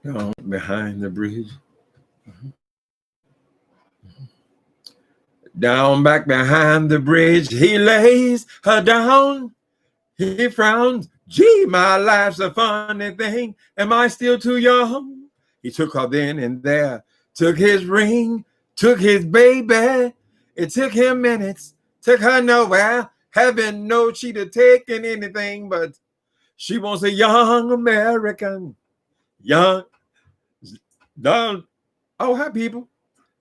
Down behind the bridge. Down back behind the bridge, he lays her down. He frowns. Gee, my life's a funny thing. Am I still too young? He took her then and there, took his ring, took his baby. It took him minutes, took her nowhere. Heaven knows she'd have taken anything, but she wants a young American. Young, young, oh, hi, people.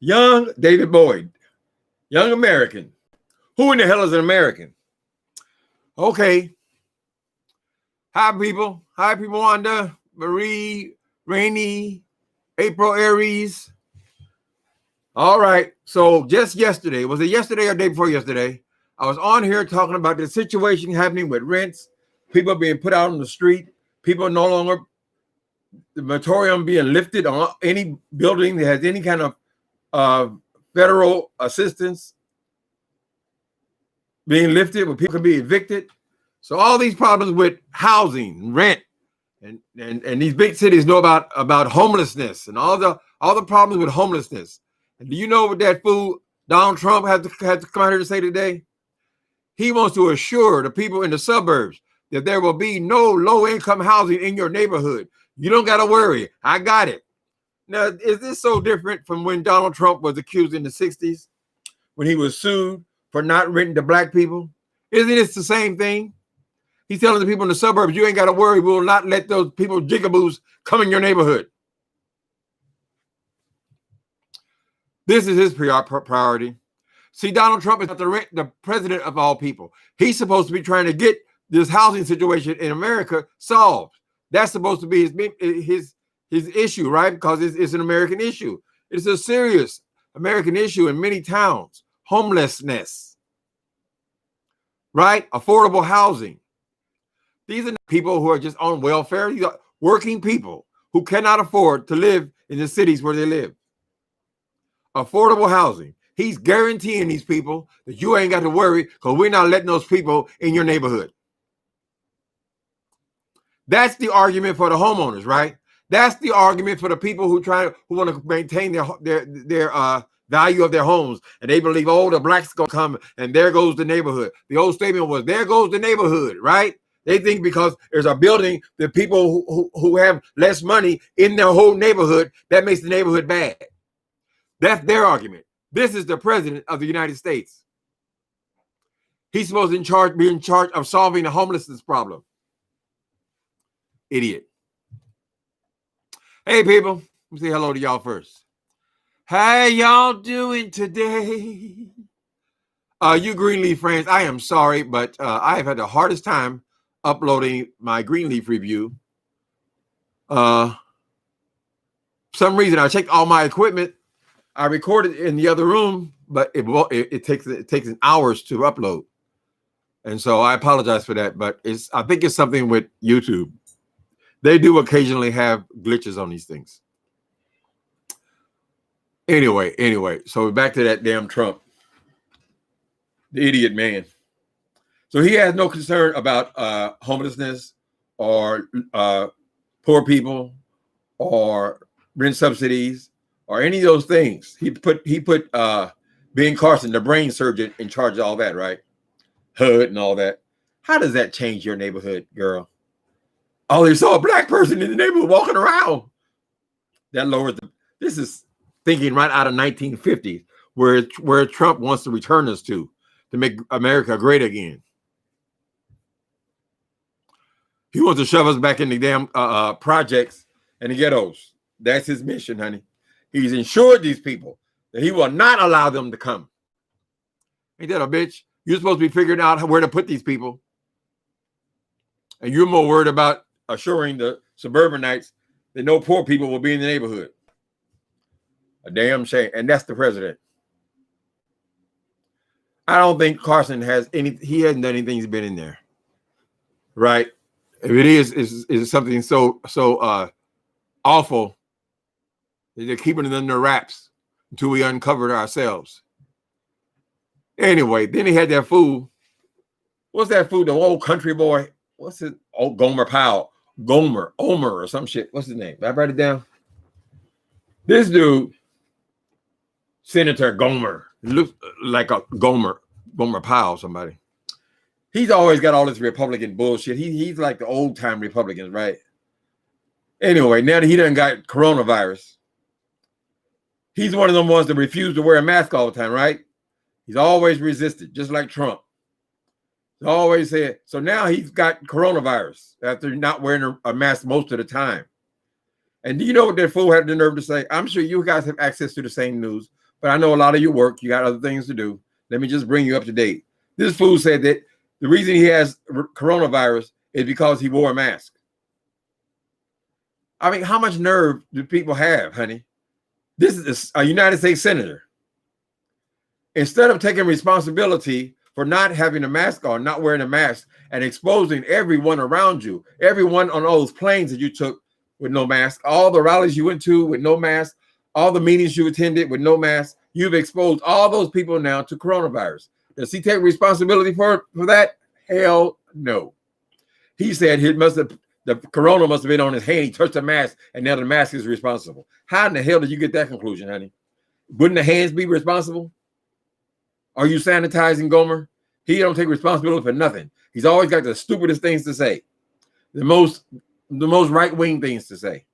Young David Boyd, young American. Who in the hell is an American? Okay. Hi, people. Hi, people. Wanda, Marie, Rainy, April, Aries. All right. So just yesterday, was it yesterday or day before yesterday? I was on here talking about the situation happening with rents, people being put out on the street, people no longer, the moratorium being lifted on any building that has any kind of federal assistance being lifted, where people can be evicted. So all these problems with housing, rent, and these big cities know about homelessness and all the problems with homelessness. And do you know what that fool Donald Trump had to come out here to say today? He wants to assure the people in the suburbs that there will be no low-income housing in your neighborhood. You don't got to worry. I got it. Now, is this so different from when Donald Trump was accused in the 60s, when he was sued for not renting to black people? Isn't it the same thing? He's telling the people in the suburbs, you ain't got to worry. We will not let those people jigaboos come in your neighborhood. This is his priority. See, Donald Trump is the president of all people. He's supposed to be trying to get this housing situation in America solved. That's supposed to be his issue, right? Because it's an American issue. It's a serious American issue in many towns. Homelessness, right? Affordable housing. These are not people who are just on welfare. These are working people who cannot afford to live in the cities where they live. Affordable housing. He's guaranteeing these people that you ain't got to worry because we're not letting those people in your neighborhood. That's the argument for the homeowners, right? That's the argument for the people who want to maintain their value of their homes, and they believe, oh, the blacks gonna come and there goes the neighborhood. The old statement was, there goes the neighborhood, right? They think because there's a building that people who have less money in their whole neighborhood, that makes the neighborhood bad. That's their argument. This is the president of the United States. He's supposed to be in charge of solving the homelessness problem. Idiot. Hey, people. Let me say hello to y'all first. How y'all doing today? You Greenleaf friends, I am sorry, but I have had the hardest time uploading my Greenleaf review. For some reason, I checked all my equipment. I recorded in the other room, but it takes hours to upload. And so I apologize for that, but I think it's something with YouTube. They do occasionally have glitches on these things. Anyway, so back to that damn Trump, the idiot man. So he has no concern about homelessness or poor people or rent subsidies or any of those things. He put Ben Carson, the brain surgeon, in charge of all that, right? HUD and all that. How does that change your neighborhood, girl? Oh, they saw a black person in the neighborhood walking around. That lowers this is thinking right out of 1950s, where Trump wants to return us to make America great again. He wants to shove us back in the damn projects and the ghettos. That's his mission, honey. He's insured these people that he will not allow them to come. Ain't that a bitch? You're supposed to be figuring out where to put these people. And you're more worried about assuring the suburbanites that no poor people will be in the neighborhood. A damn shame. And that's the president. I don't think Carson he hasn't done anything. He's been in there. Right? If it is something so awful, they're keeping it under wraps until we uncover it ourselves. Anyway, then he had that fool. What's that fool? The old country boy. What's it? Oh, Gomer Powell. Omer or some shit. What's his name? I write it down. This dude, Senator Gomer, looks like a Gomer Powell, somebody. He's always got all this Republican bullshit. He's like the old time Republicans, right? Anyway, now that he done got coronavirus, he's one of them ones that refuse to wear a mask all the time, right? He's always resisted, just like Trump. He's always said, so now he's got coronavirus after not wearing a mask most of the time. And do you know what that fool had the nerve to say? I'm sure you guys have access to the same news, but I know a lot of you work. You got other things to do. Let me just bring you up to date. This fool said that the reason he has coronavirus is because he wore a mask. I mean, how much nerve do people have, honey? This is a United States senator. Instead of taking responsibility for not having a mask on, not wearing a mask, and exposing everyone around you, everyone on all those planes that you took with no mask, all the rallies you went to with no mask, all the meetings you attended with no mask, you've exposed all those people now to coronavirus. Does he take responsibility for that? Hell no. He said the corona must have been on his hand. He touched the mask, and now the mask is responsible. How in the hell did you get that conclusion, honey? Wouldn't the hands be responsible? Are you sanitizing Gomer? He don't take responsibility for nothing. He's always got the stupidest things to say, the most right-wing things to say.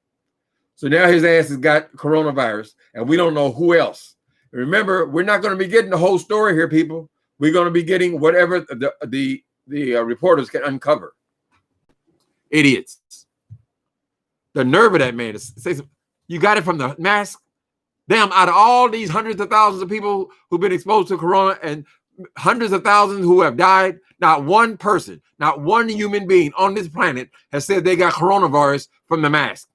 So now his ass has got coronavirus, and we don't know who else. Remember, we're not going to be getting the whole story here, people. We're going to be getting whatever the reporters can uncover. Idiots. The nerve of that man to say, you got it from the mask? Damn, out of all these hundreds of thousands of people who've been exposed to corona and hundreds of thousands who have died, not one person, not one human being on this planet has said they got coronavirus from the mask.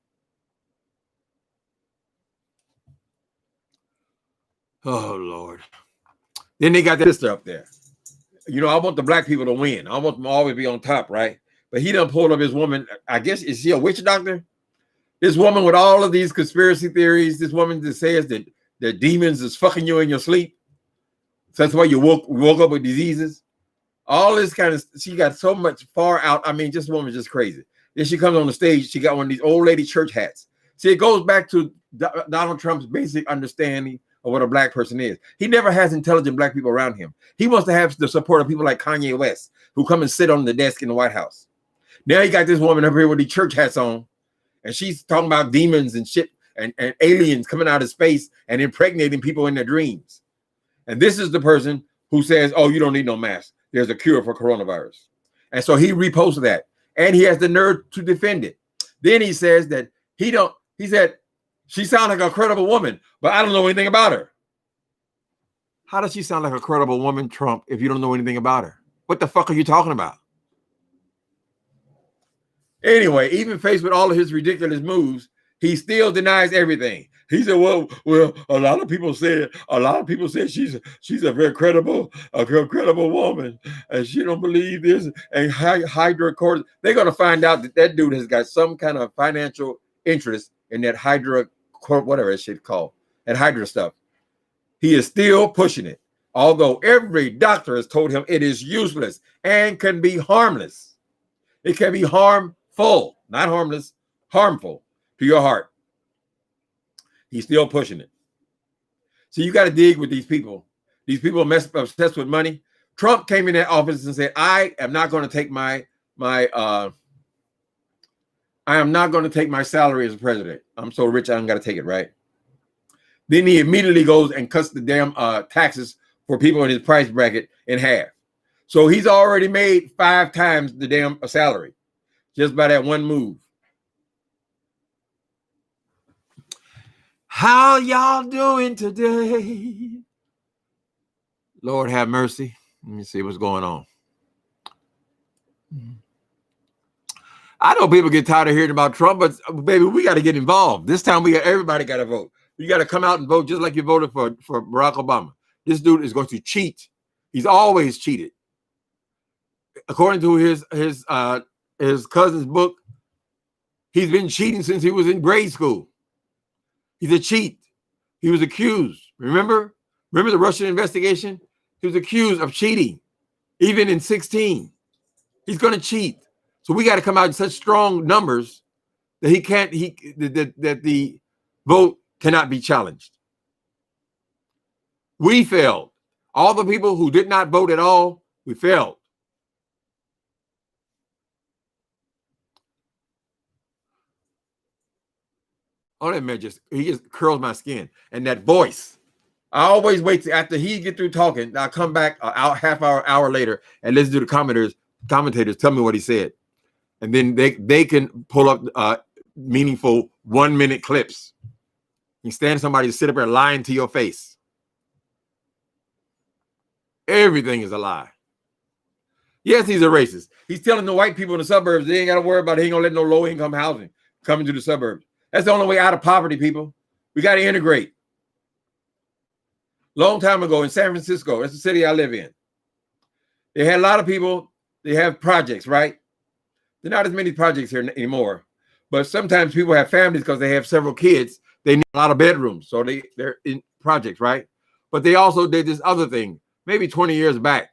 Oh, Lord. Then they got that sister up there. You know, I want the black people to win. I want them to always be on top, right? But he done pulled up his woman. I guess, is she a witch doctor? This woman with all of these conspiracy theories, this woman that says that the demons is fucking you in your sleep. So that's why you woke up with diseases. All this kind of, she got so much far out. I mean, this woman's just crazy. Then she comes on the stage. She got one of these old lady church hats. See, it goes back to Donald Trump's basic understanding of what a black person is. He never has intelligent black people around him. He wants to have the support of people like Kanye West, who come and sit on the desk in the White House. Now you got this woman up here with the church hats on, and she's talking about demons and shit and aliens coming out of space and impregnating people in their dreams. And this is the person who says, oh, you don't need no mask. There's a cure for coronavirus. And so he reposted that. And he has the nerve to defend it. Then he says that he said, she sounds like a credible woman, but I don't know anything about her. How does she sound like a credible woman, Trump, if you don't know anything about her? What the fuck are you talking about? Anyway, even faced with all of his ridiculous moves, he still denies everything. He said, well, a lot of people said she's a very credible woman, and she don't believe this. And Hydra Corp, they're gonna find out that dude has got some kind of financial interest in that Hydra Corp, whatever that shit called, that Hydra stuff. He is still pushing it, although every doctor has told him it is useless and can be harmless. It can be harmful, not harmless, harmful to your heart. He's still pushing it. So you got to dig with these people. These people are obsessed with money. Trump came in that office and said, I am not going to take my salary as a president. I'm so rich, I don't got to take it, right? Then he immediately goes and cuts the damn taxes for people in his price bracket in half. So he's already made 5 times the damn salary just by that one move. How y'all doing today? Lord have mercy. Let me see what's going on. I know people get tired of hearing about Trump, but baby, we got to get involved. This time everybody got to vote. You got to come out and vote just like you voted for Barack Obama. This dude is going to cheat. He's always cheated. According to his cousin's book, he's been cheating since he was in grade school. He's a cheat. He was accused. Remember the Russian investigation? He was accused of cheating, even in 16. He's going to cheat. So we got to come out in such strong numbers that that the vote cannot be challenged. We failed. All the people who did not vote at all, we failed. Oh, that man he just curls my skin. And that voice, I always wait till after he get through talking, I'll come back half hour later and listen to the commentators tell me what he said. And then they can pull up meaningful 1-minute clips. You stand somebody to sit up there lying to your face. Everything is a lie. Yes, he's a racist. He's telling the white people in the suburbs they ain't got to worry about it. He ain't going to let no low-income housing come into the suburbs. That's the only way out of poverty, people. We got to integrate. Long time ago in San Francisco, that's the city I live in. They had a lot of people. They have projects, right? There are not as many projects here anymore. But sometimes people have families because they have several kids. They need a lot of bedrooms. So they're in projects, right? But they also did this other thing, maybe 20 years back.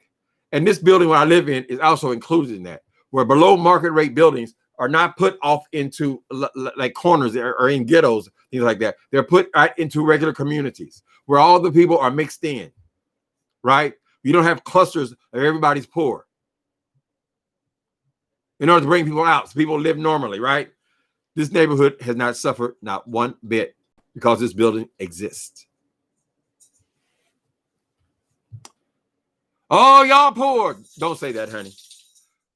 And this building where I live in is also included in that, where below market rate buildings are not put off into like corners or in ghettos, things like that. They're put right into regular communities where all the people are mixed in, right? You don't have clusters of everybody's poor. In order to bring people out, so people live normally, right? This neighborhood has not suffered not one bit because this building exists. Oh, y'all poor. Don't say that, honey.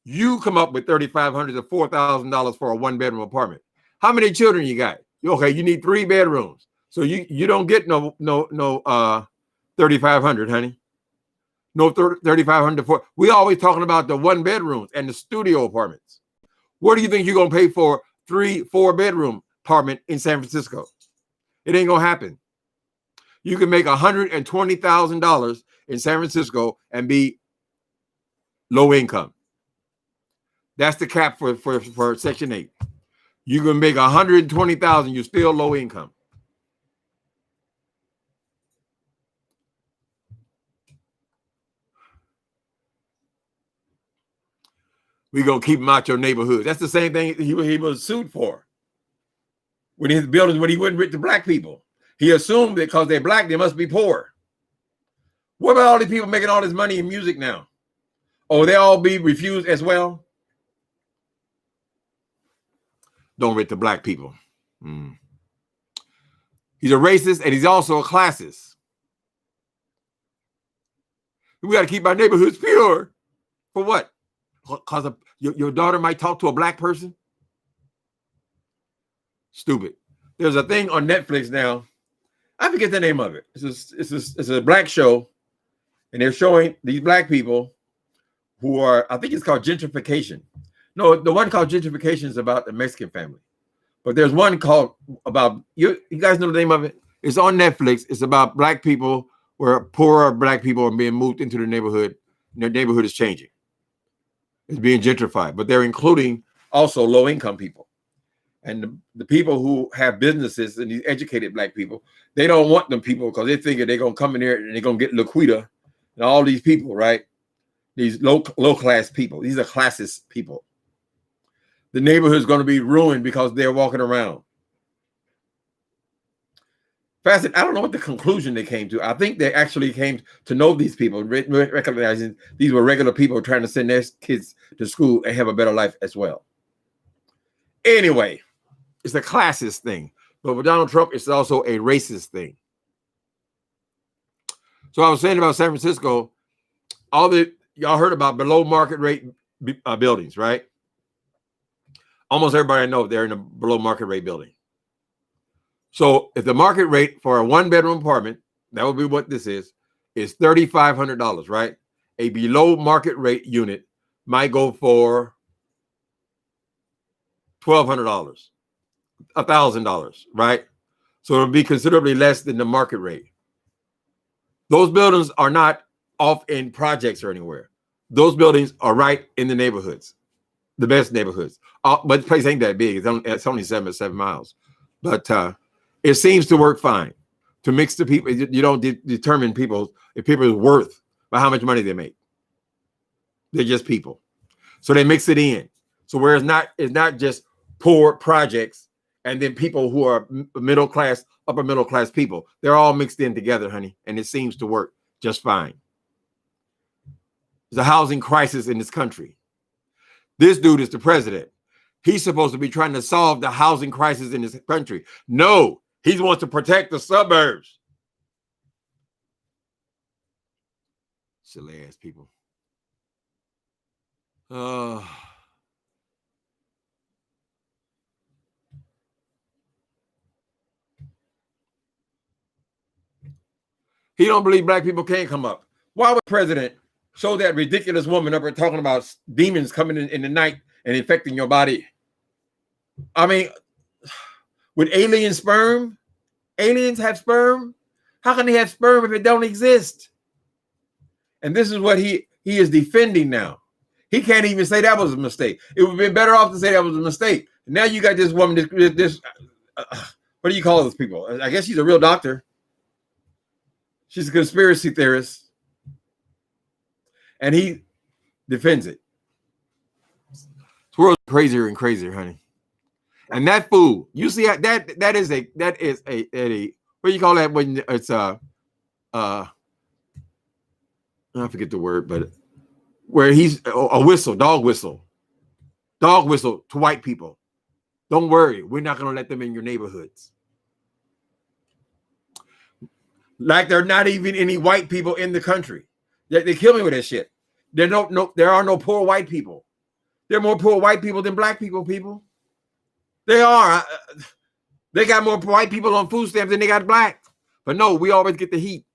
You come up with $3,500 to $4,000 for a 1-bedroom apartment. How many children you got? Okay, you need 3 bedrooms. So you don't get no $3,500, honey. No $3,500 for. We always talking about the 1 bedrooms and the studio apartments. What do you think you're gonna pay for 3-4 bedroom apartment in San Francisco? It ain't gonna happen. You can make $120,000 in San Francisco and be low income. That's the cap for Section 8. You can make $120,000, you're still low income. We're gonna keep them out your neighborhood. That's the same thing he was sued for. When his buildings, when he wouldn't rent to black people. He assumed that because they're black, they must be poor. What about all these people making all this money in music now? Oh, they all be refused as well? Don't rent to black people. He's a racist and he's also a classist. We got to keep our neighborhoods pure. For what? Because your daughter might talk to a black person? Stupid. There's a thing on Netflix now. I forget the name of it. It's a black show. And they're showing these black people who are, I think it's called gentrification. No, the one called gentrification is about the Mexican family. But there's one called about, you guys know the name of it? It's on Netflix. It's about black people where poorer black people are being moved into the neighborhood. And their neighborhood is changing. It's being gentrified. But they're including also low-income people. And the people who have businesses and these educated black people, they don't want them people because they figure they're going to come in there and they're going to get Laquita and all these people, right? These low-class people. These are classist people. The neighborhood is going to be ruined because they're walking around. Facet, I don't know what the conclusion they came to. I think they actually came to know these people, recognizing these were regular people trying to send their kids to school and have a better life as well. Anyway, it's a classist thing. But with Donald Trump, it's also a racist thing. So I was saying about San Francisco, y'all heard about below market rate buildings, right? Almost everybody I know they're in a below market rate building. So if the market rate for a 1-bedroom apartment, that would be what this is $3,500, right? A below market rate unit might go for $1,200, $1,000, right? So it'll be considerably less than the market rate. Those buildings are not off in projects or anywhere. Those buildings are right in the neighborhoods, the best neighborhoods. But the place ain't that big. It's only 7 miles. But it seems to work fine to mix the people. You don't determine people's worth by how much money they make. They're just people. So they mix it in. So where it's not just poor projects and then people who are middle class, upper middle class people. They're all mixed in together, honey, and it seems to work just fine. There's a housing crisis in this country. This dude is the president. He's supposed to be trying to solve the housing crisis in this country. No, he wants to protect the suburbs. Silly ass people. He don't believe black people can't come up. Why would the president show that ridiculous woman up there talking about demons coming in the night and infecting your body? I mean, with alien sperm, aliens have sperm. How can they have sperm if it don't exist? And this is what he is defending now. He can't even say that was a mistake. It would have been better off to say that was a mistake. Now you got this woman, this what do you call those people? I guess she's a real doctor. She's a conspiracy theorist. And he defends it. This world's crazier and crazier, honey. And that fool, you see that is a what do you call that when it's I forget the word, but where he's a whistle, dog whistle to white people. Don't worry, we're not going to let them in your neighborhoods. Like there are not even any white people in the country. They kill me with that shit. There are no poor white people. There are more poor white people than black people. They are. They got more white people on food stamps than they got black. But no, we always get the heat.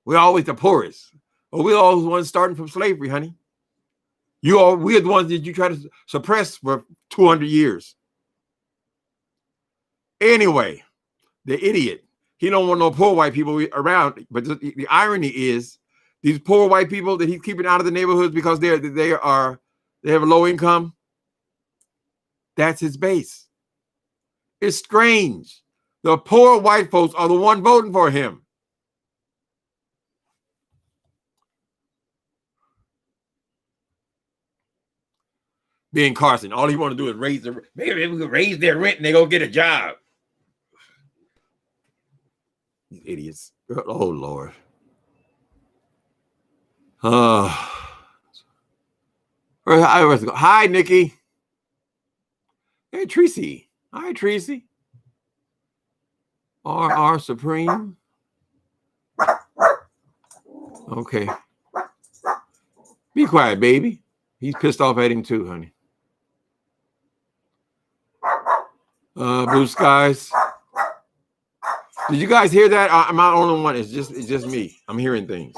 We're always the poorest. Or we're always the ones starting from slavery, honey. We're the ones that you try to suppress for 200 years. Anyway, the idiot. He don't want no poor white people around. But the irony is, these poor white people that he's keeping out of the neighborhoods because they have a low income. That's his base. It's strange. The poor white folks are the one voting for him. Ben Carson, all he want to do is maybe we can raise their rent and they go get a job. These idiots. Oh, Lord. Hi, Nikki. Hey, Tracy. Hi, Tracy. R Supreme. Okay. Be quiet, baby. He's pissed off at him too, honey. Blue skies. Did you guys hear that? I'm not the only one. It's just me. I'm hearing things.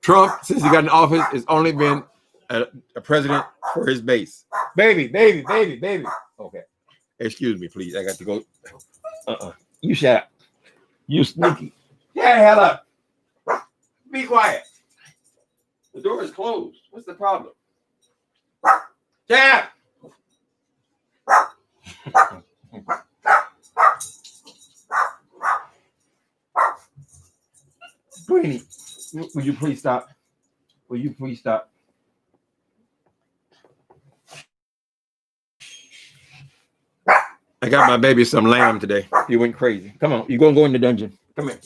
Trump, since he got in office, has only been a president for his base. Baby. Okay. Excuse me, please. I got to go. You shut up. You sneaky. Yeah, hell up. Be quiet. The door is closed. What's the problem? Yeah. Queenie, will you please stop? Will you please stop? I got my baby some lamb today. He went crazy. Come on, you're gonna go in the dungeon. Come here.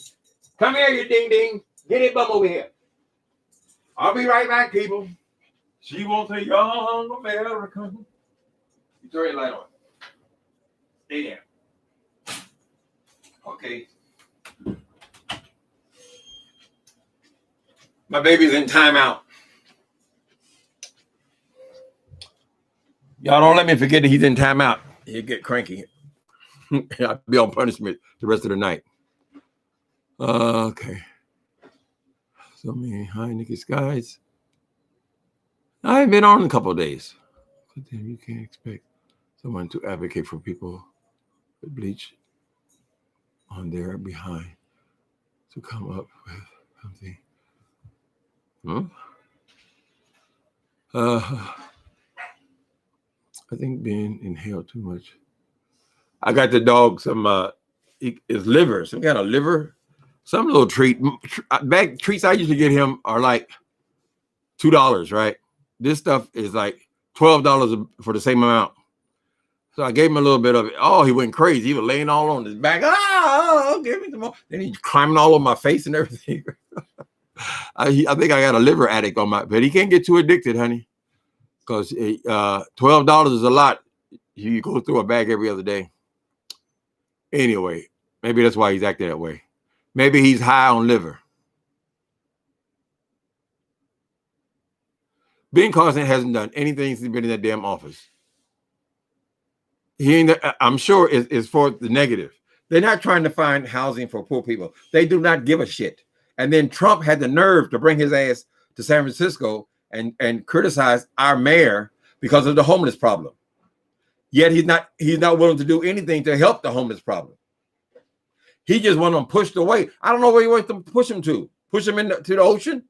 Come here, you ding ding. Get it bum over here. I'll be right back, people. She wants a young American. You turn your light on. Stay there. Okay. My baby's in timeout. Y'all don't let me forget that he's in timeout. He'll get cranky. I'll be on punishment the rest of the night. Okay. So many hi, Nikki Skies. I've been on a couple of days. But then you can't expect someone to advocate for people with bleach on their behind to come up with something. I think Ben inhaled too much. I got the dog some his liver, some kind of liver, some little treat. Treats I usually get him are like $2, right? This stuff is like $12 for the same amount. So I gave him a little bit of it. Oh, he went crazy. He was laying all on his back. Give me some more. Then he's climbing all over my face and everything. I think I got a liver addict on my, but he can't get too addicted, honey, because $12 is a lot. You go through a bag every other day. Anyway, maybe that's why he's acting that way. Maybe he's high on liver. Ben Carson hasn't done anything since he's been in that damn office. He ain't, I'm sure it's for the negative. They're not trying to find housing for poor people. They do not give a shit. And then Trump had the nerve to bring his ass to San Francisco and criticize our mayor because of the homeless problem. Yet he's not willing to do anything to help the homeless problem. He just want them pushed away. I don't know where he wants them to push him to. Push him into the ocean?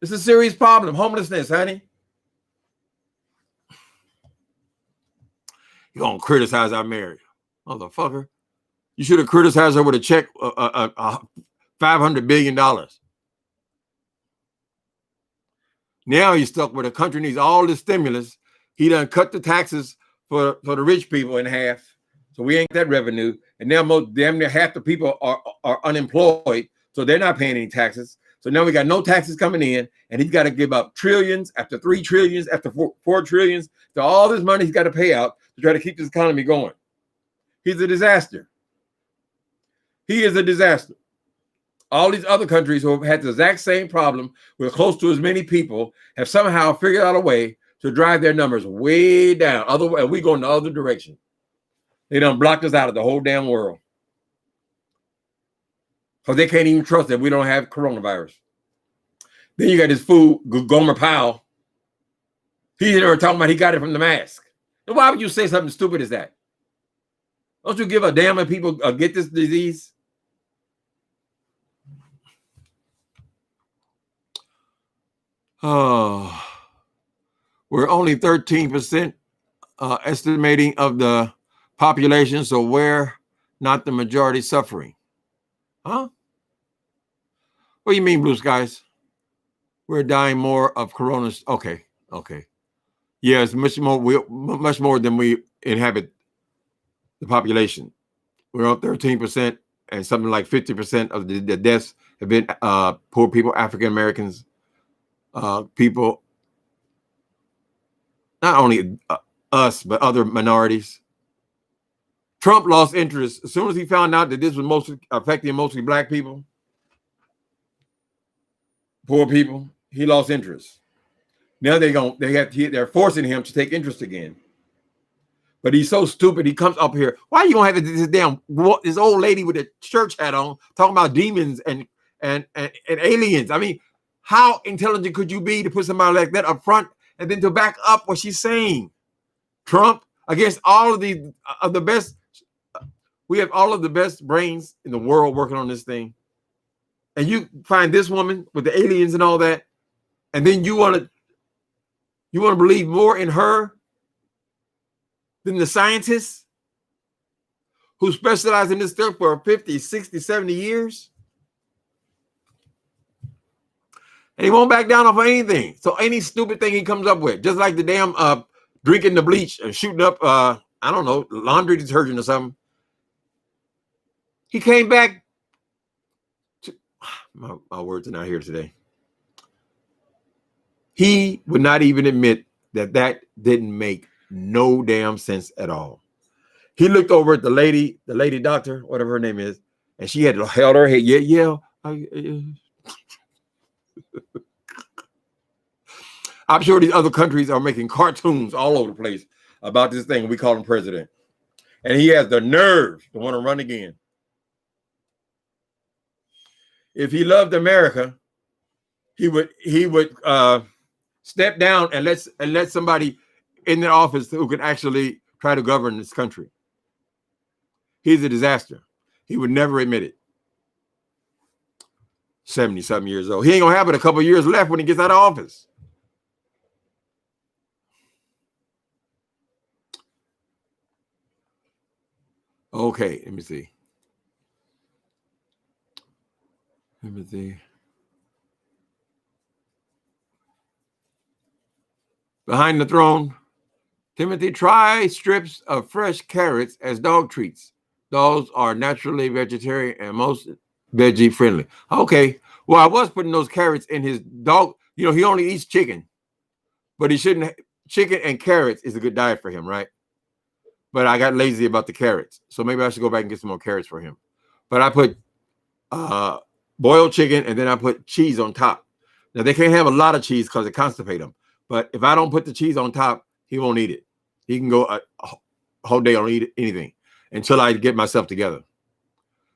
It's a serious problem. Homelessness, honey. You're going to criticize our mayor. Motherfucker. You should have criticized her with a check $500 billion. Now he's stuck with a country needs all this stimulus. He done cut the taxes for the rich people in half. So we ain't that revenue. And now damn near half the people are unemployed. So they're not paying any taxes. So now we got no taxes coming in. And he's got to give up trillions after 3 trillions after 4 trillions. So all this money he's got to pay out to try to keep this economy going. He's a disaster. He is a disaster. All these other countries who have had the exact same problem with close to as many people have somehow figured out a way to drive their numbers way down. Otherwise, we go in the other direction. They done blocked us out of the whole damn world. Because they can't even trust that we don't have coronavirus. Then you got this fool, Gomer Powell. He's in there talking about he got it from the mask. And why would you say something stupid as that? Don't you give a damn if people get this disease? Oh, we're only 13% estimating of the population, so we're not the majority suffering. Huh? What do you mean, blue skies? We're dying more of corona. Okay. Yeah, it's much more than we inhabit the population. We're on 13%, and something like 50% of the deaths have been poor people, African Americans, people, not only us, but other minorities. Trump lost interest as soon as he found out that this was mostly affecting black people, poor people. He lost interest. Now they're forcing him to take interest again. But he's so stupid. He comes up here. Why are you gonna have this old lady with a church hat on talking about demons and aliens? I mean, how intelligent could you be to put somebody like that up front and then to back up what she's saying? Trump against all of the best. We have all of the best brains in the world working on this thing. And you find this woman with the aliens and all that, and then you want to believe more in her than the scientists who specialize in this stuff for 50, 60, 70 years. And he won't back down off of anything. So any stupid thing he comes up with, just like the damn drinking the bleach and shooting up, I don't know, laundry detergent or something. He came back to, my words are not here today. He would not even admit that didn't make no damn sense at all. He looked over at the lady doctor, whatever her name is, and she had held her head. Yeah. I'm sure these other countries are making cartoons all over the place about this thing we call him president. And he has the nerve to want to run again. If he loved America, he would step down and let somebody in the office who can actually try to govern this country. He's a disaster. He would never admit it. 70-something years old. He ain't gonna have it a couple of years left when he gets out of office. Okay, let me see. behind the throne. Timothy, try strips of fresh carrots as dog treats. Dogs are naturally vegetarian and most veggie friendly. Okay. Well, I was putting those carrots in his dog. You know, he only eats chicken, but he shouldn't. Chicken and carrots is a good diet for him, right? But I got lazy about the carrots. So maybe I should go back and get some more carrots for him. But I put boiled chicken and then I put cheese on top. Now, they can't have a lot of cheese because it constipates them. But if I don't put the cheese on top, he won't eat it. He can go a whole day on eat anything until I get myself together.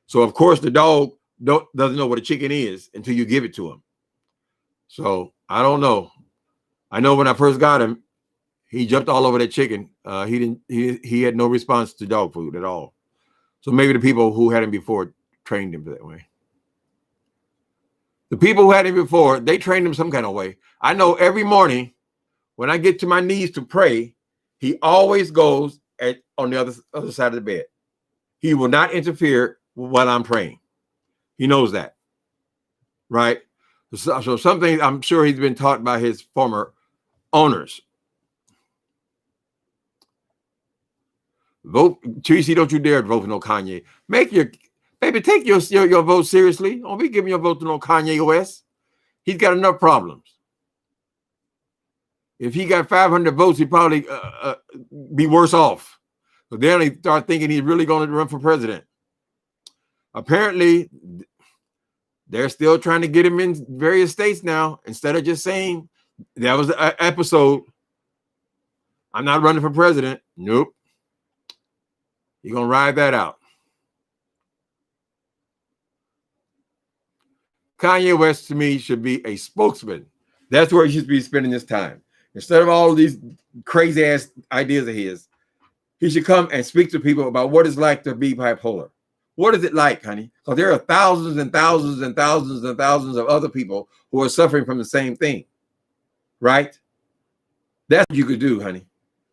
So, of course, the dog doesn't know what a chicken is until you give it to him. So, I don't know. I know when I first got him, he jumped all over that chicken. He had no response to dog food at all. So maybe the people who had him before trained him that way. The people who had him before, they trained him some kind of way. I know every morning when I get to my knees to pray, he always goes on the other side of the bed. He will not interfere while I'm praying. He knows that, right? So something I'm sure he's been taught by his former owners. Vote, Tracy, don't you dare vote for no Kanye. Take your vote seriously. Don't be giving your vote to no Kanye West. He's got enough problems. If he got 500 votes, he'd probably be worse off. So then they start thinking he's really going to run for president. Apparently, they're still trying to get him in various states now. Instead of just saying, that was an episode, I'm not running for president. Nope. You're going to ride that out. Kanye West, to me, should be a spokesman. That's where he should be spending his time. Instead of all of these crazy-ass ideas of his, he should come and speak to people about what it's like to be bipolar. What is it like, honey? Because there are thousands and thousands and thousands and thousands of other people who are suffering from the same thing, right? That's what you could do, honey.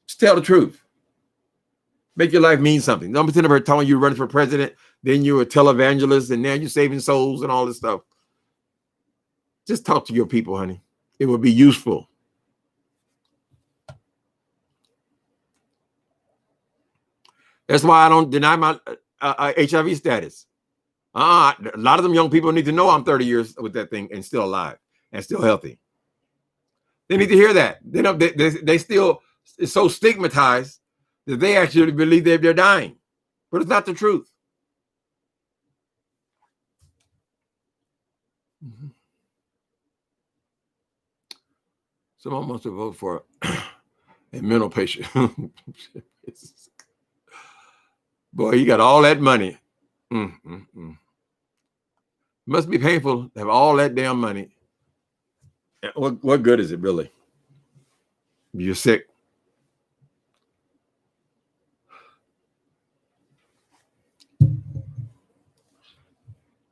Just tell the truth. Make your life mean something. Don't pretend about telling you running for president, then you're a televangelist, and now you're saving souls and all this stuff. Just talk to your people, honey. It would be useful. That's why I don't deny my HIV status. A lot of them young people need to know I'm 30 years with that thing and still alive and still healthy. They need to hear that. They still, it's so stigmatized that they actually believe they're dying, but it's not the truth. Mm-hmm. Someone wants to vote for a mental patient. Boy, you got all that money. Must be painful to have all that damn money. What good is it really? You're sick.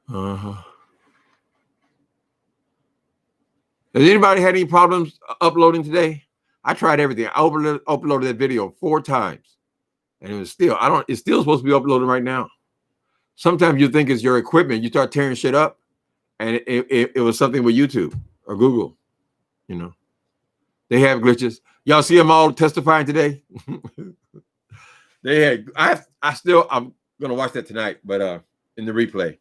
Has anybody had any problems uploading today? I tried everything. I uploaded that video 4 times. And it was still, it's still supposed to be uploaded right now. Sometimes you think it's your equipment. You start tearing shit up. And it was something with YouTube or Google. You know, they have glitches. Y'all see them all testifying today? They had, I'm going to watch that tonight, but in the replay.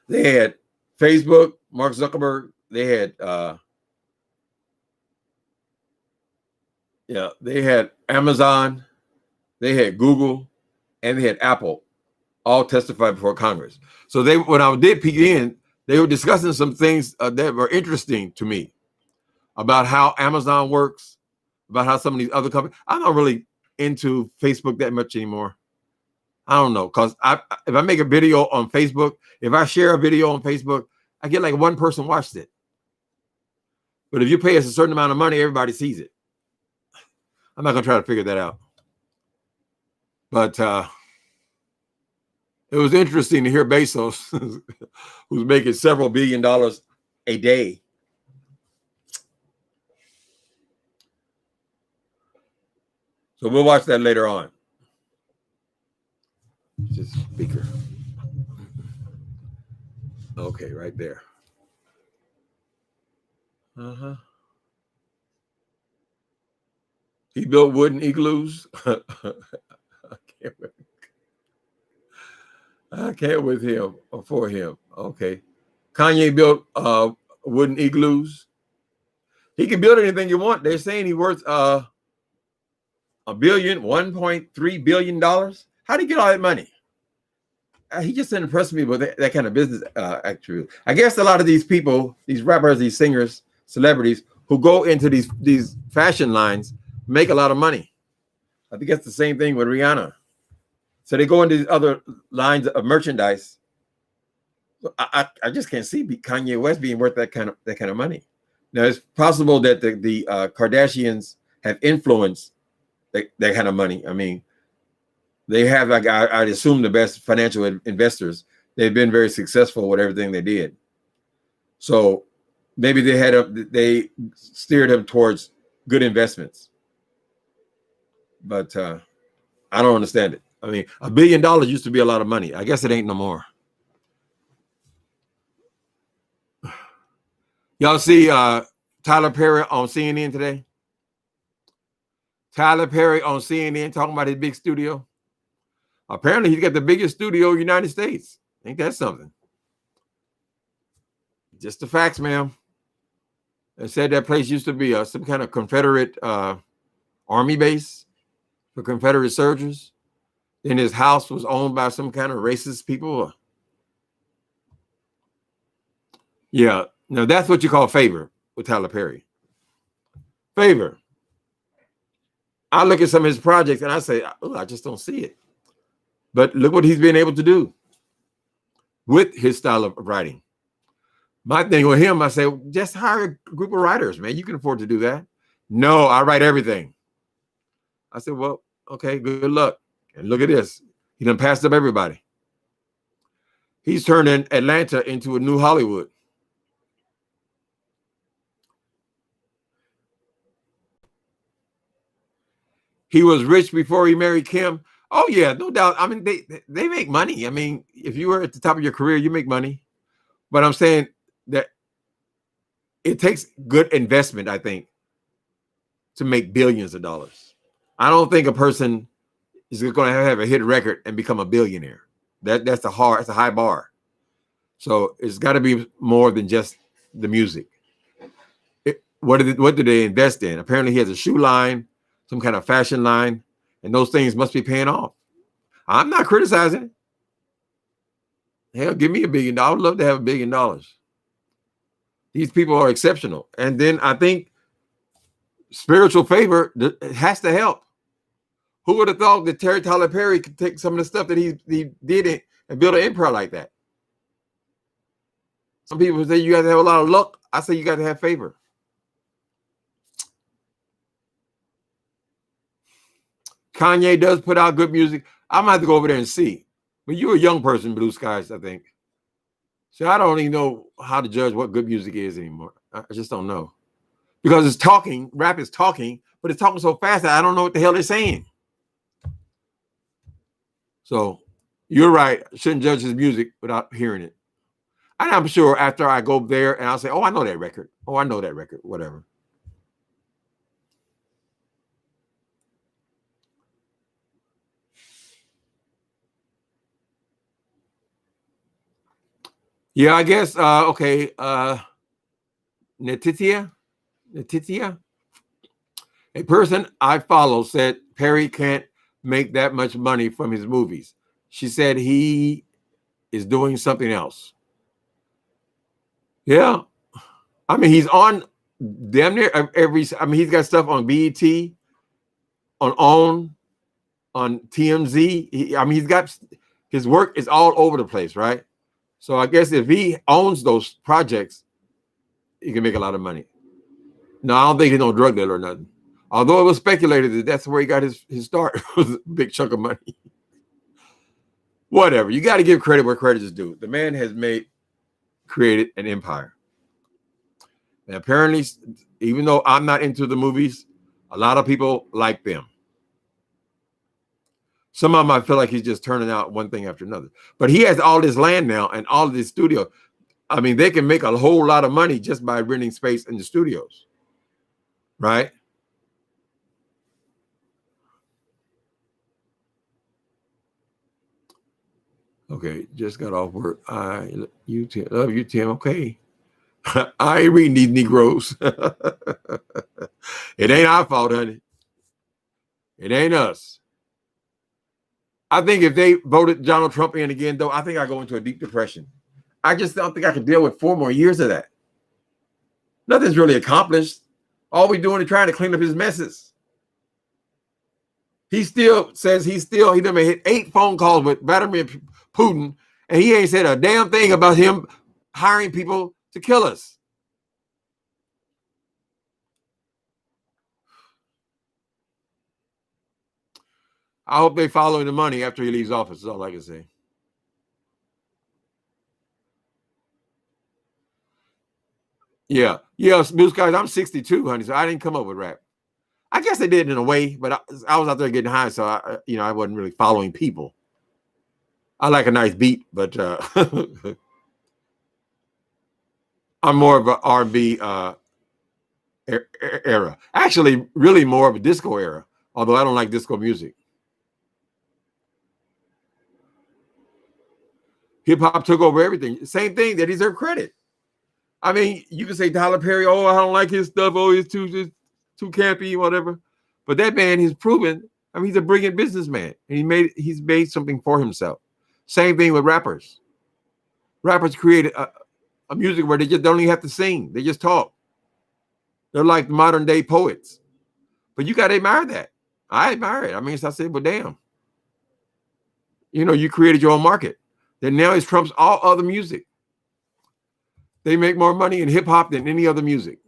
They had Facebook, Mark Zuckerberg. They had, they had Amazon. They had Google, and they had Apple all testify before Congress. So when I did peek in, they were discussing some things that were interesting to me about how Amazon works, about how some of these other companies. I'm not really into Facebook that much anymore. I don't know, because if I make a video on Facebook, if I share a video on Facebook, I get like one person watched it. But if you pay us a certain amount of money, everybody sees it. I'm not going to try to figure that out. But it was interesting to hear Bezos, who's making several $1 billion a day. So we'll watch that later on. Just speaker. Okay, right there. He built wooden igloos. I can't with him or for him. Okay. Kanye built wooden igloos. He can build anything you want. They're saying he's worth $1.3 billion. How did he get all that money? He just didn't impress me with that kind of business actually. I guess a lot of these people, these rappers, these singers, celebrities who go into these fashion lines make a lot of money. I think that's the same thing with Rihanna. So they go into these other lines of merchandise. I just can't see Kanye West being worth that kind of money. Now it's possible that the Kardashians have influenced that kind of money. I mean, they have, like, I'd assume, the best financial investors. They've been very successful with everything they did. So maybe they steered him towards good investments. But I don't understand it. I mean, $1 billion used to be a lot of money. I guess it ain't no more. Y'all see Tyler Perry on CNN today? Tyler Perry on CNN talking about his big studio. Apparently, he's got the biggest studio in the United States. Ain't that something? Just the facts, ma'am. They said that place used to be some kind of Confederate army base for Confederate soldiers. Then his house was owned by some kind of racist people. Yeah, now that's what you call favor with Tyler Perry. Favor. I look at some of his projects and I say, oh, I just don't see it. But look what he's been able to do with his style of writing. My thing with him, I say, just hire a group of writers, man. You can afford to do that. No, I write everything. I said, well, okay, good luck. And look at this. He done passed up everybody. He's turning Atlanta into a new Hollywood. He was rich before he married Kim. Oh, yeah, no doubt. I mean, they make money. I mean, if you were at the top of your career, you make money. But I'm saying that it takes good investment, I think, to make billions of dollars. I don't think a person is going to have a hit record and become a billionaire. That's a high bar. So it's got to be more than just the music. What do they invest in? Apparently, he has a shoe line, some kind of fashion line, and those things must be paying off. I'm not criticizing it. Hell, give me $1 billion. I would love to have $1 billion. These people are exceptional. And then I think spiritual favor has to help. Who would have thought that Tyler Perry could take some of the stuff that he did and build an empire like that? Some people say you got to have a lot of luck. I say you got to have favor. Kanye does put out good music. I might have to go over there and see. But you're a young person, Blue Skies, I think. So I don't even know how to judge what good music is anymore. I just don't know. Because it's talking, rap is talking, but it's talking so fast that I don't know what the hell they're saying. So you're right. I shouldn't judge his music without hearing it. And I'm sure after I go there and I'll say, oh, I know that record. Oh, I know that record, whatever. Yeah, I guess, okay. Netitia, a person I follow said Perry can't make that much money from his movies. She said he is doing something else. Yeah. I mean, he's on damn near he's got stuff on BET, on OWN, on TMZ. He's got, his work is all over the place, right? So I guess if he owns those projects, he can make a lot of money. No, I don't think he's no drug dealer or nothing. Although it was speculated that that's where he got his start. Was a big chunk of money. Whatever. You got to give credit where credit is due. The man has created an empire. And apparently, even though I'm not into the movies, a lot of people like them. Some of them I feel like he's just turning out one thing after another. But he has all this land now and all of this studio. I mean, they can make a whole lot of money just by renting space in the studios. Right? Okay, just got off work. Love you, Tim. Okay. I ain't reading these Negroes. It ain't our fault, honey. It ain't us. I think if they voted Donald Trump in again, though, I think I go into a deep depression. I just don't think I can deal with 4 more years of that. Nothing's really accomplished. All we're doing is trying to clean up his messes. He still says he done made 8 phone calls with Vladimir Putin, and he ain't said a damn thing about him hiring people to kill us. I hope they follow the money after he leaves office, is all I can say. Yeah. Blue Skies, I'm 62, honey, so I didn't come up with rap. I guess they did in a way, but I was out there getting high, so I wasn't really following people. I like a nice beat, but I'm more of an R&B era. Actually, really more of a disco era, although I don't like disco music. Hip hop took over everything. Same thing, they deserve credit. I mean, you can say Tyler Perry, oh, I don't like his stuff, oh, he's too campy, whatever. But that man has proven, I mean, he's a brilliant businessman, and he's made something for himself. Same thing with rappers. Rappers created a music where they just don't even have to sing. They just talk. They're like modern day poets. But you got to admire that. I admire it. I mean, so I said, well, damn. You created your own market. Then now it trumps all other music. They make more money in hip hop than any other music,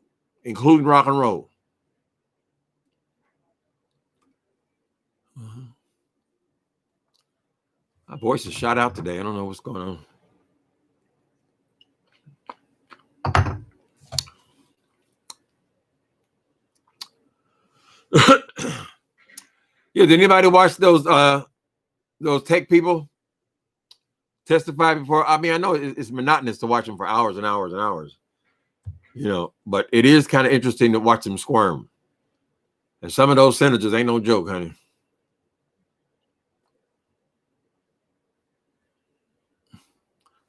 including rock and roll. My voice is shot out today. I don't know what's going on. Yeah, did anybody watch those tech people testify before? I mean, I know it's monotonous to watch them for hours and hours and hours, but it is kind of interesting to watch them squirm. And some of those senators ain't no joke, honey.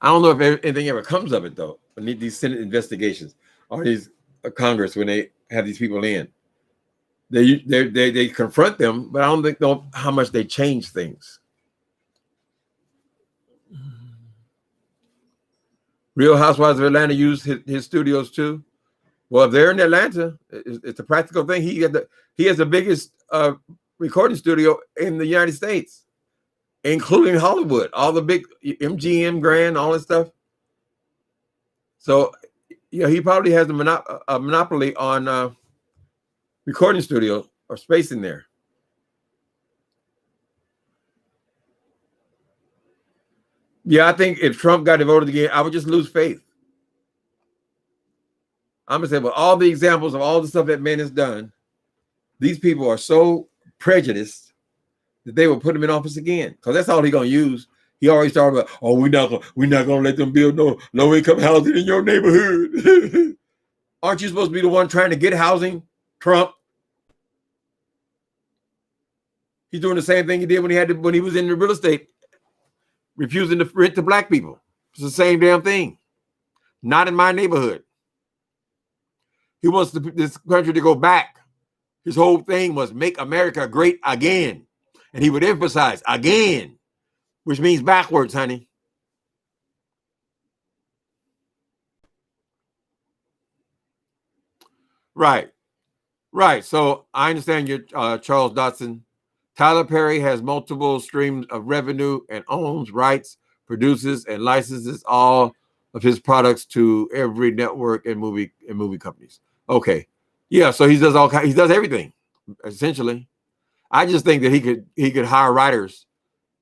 I don't know if anything ever comes of it, though. I need these Senate investigations or these Congress when they have these people in. They confront them, but I don't know how much they change things. Real Housewives of Atlanta used his studios too. Well, if they're in Atlanta, it's a practical thing. He has the biggest recording studio in the United States, including Hollywood, all the big MGM Grand, all that stuff. So, he probably has a monopoly on recording studio or space in there. Yeah, I think if Trump got voted again, I would just lose faith. I'm gonna say, well, all the examples of all the stuff that man has done, these people are so prejudiced that they will put him in office again, because that's all he's gonna use. He already started about, oh, we're not gonna let them build no low income housing in your neighborhood. Aren't you supposed to be the one trying to get housing, Trump? He's doing the same thing he did when he was in the real estate, refusing to rent to black people. It's the same damn thing. Not in my neighborhood. He wants this country to go back. His whole thing was make America great again. And he would emphasize again, which means backwards, honey. Right. So I understand you, Charles Dodson. Tyler Perry has multiple streams of revenue and owns rights, produces, and licenses all of his products to every network and movie companies. Okay. Yeah, so he does everything, essentially. I just think that he could hire writers,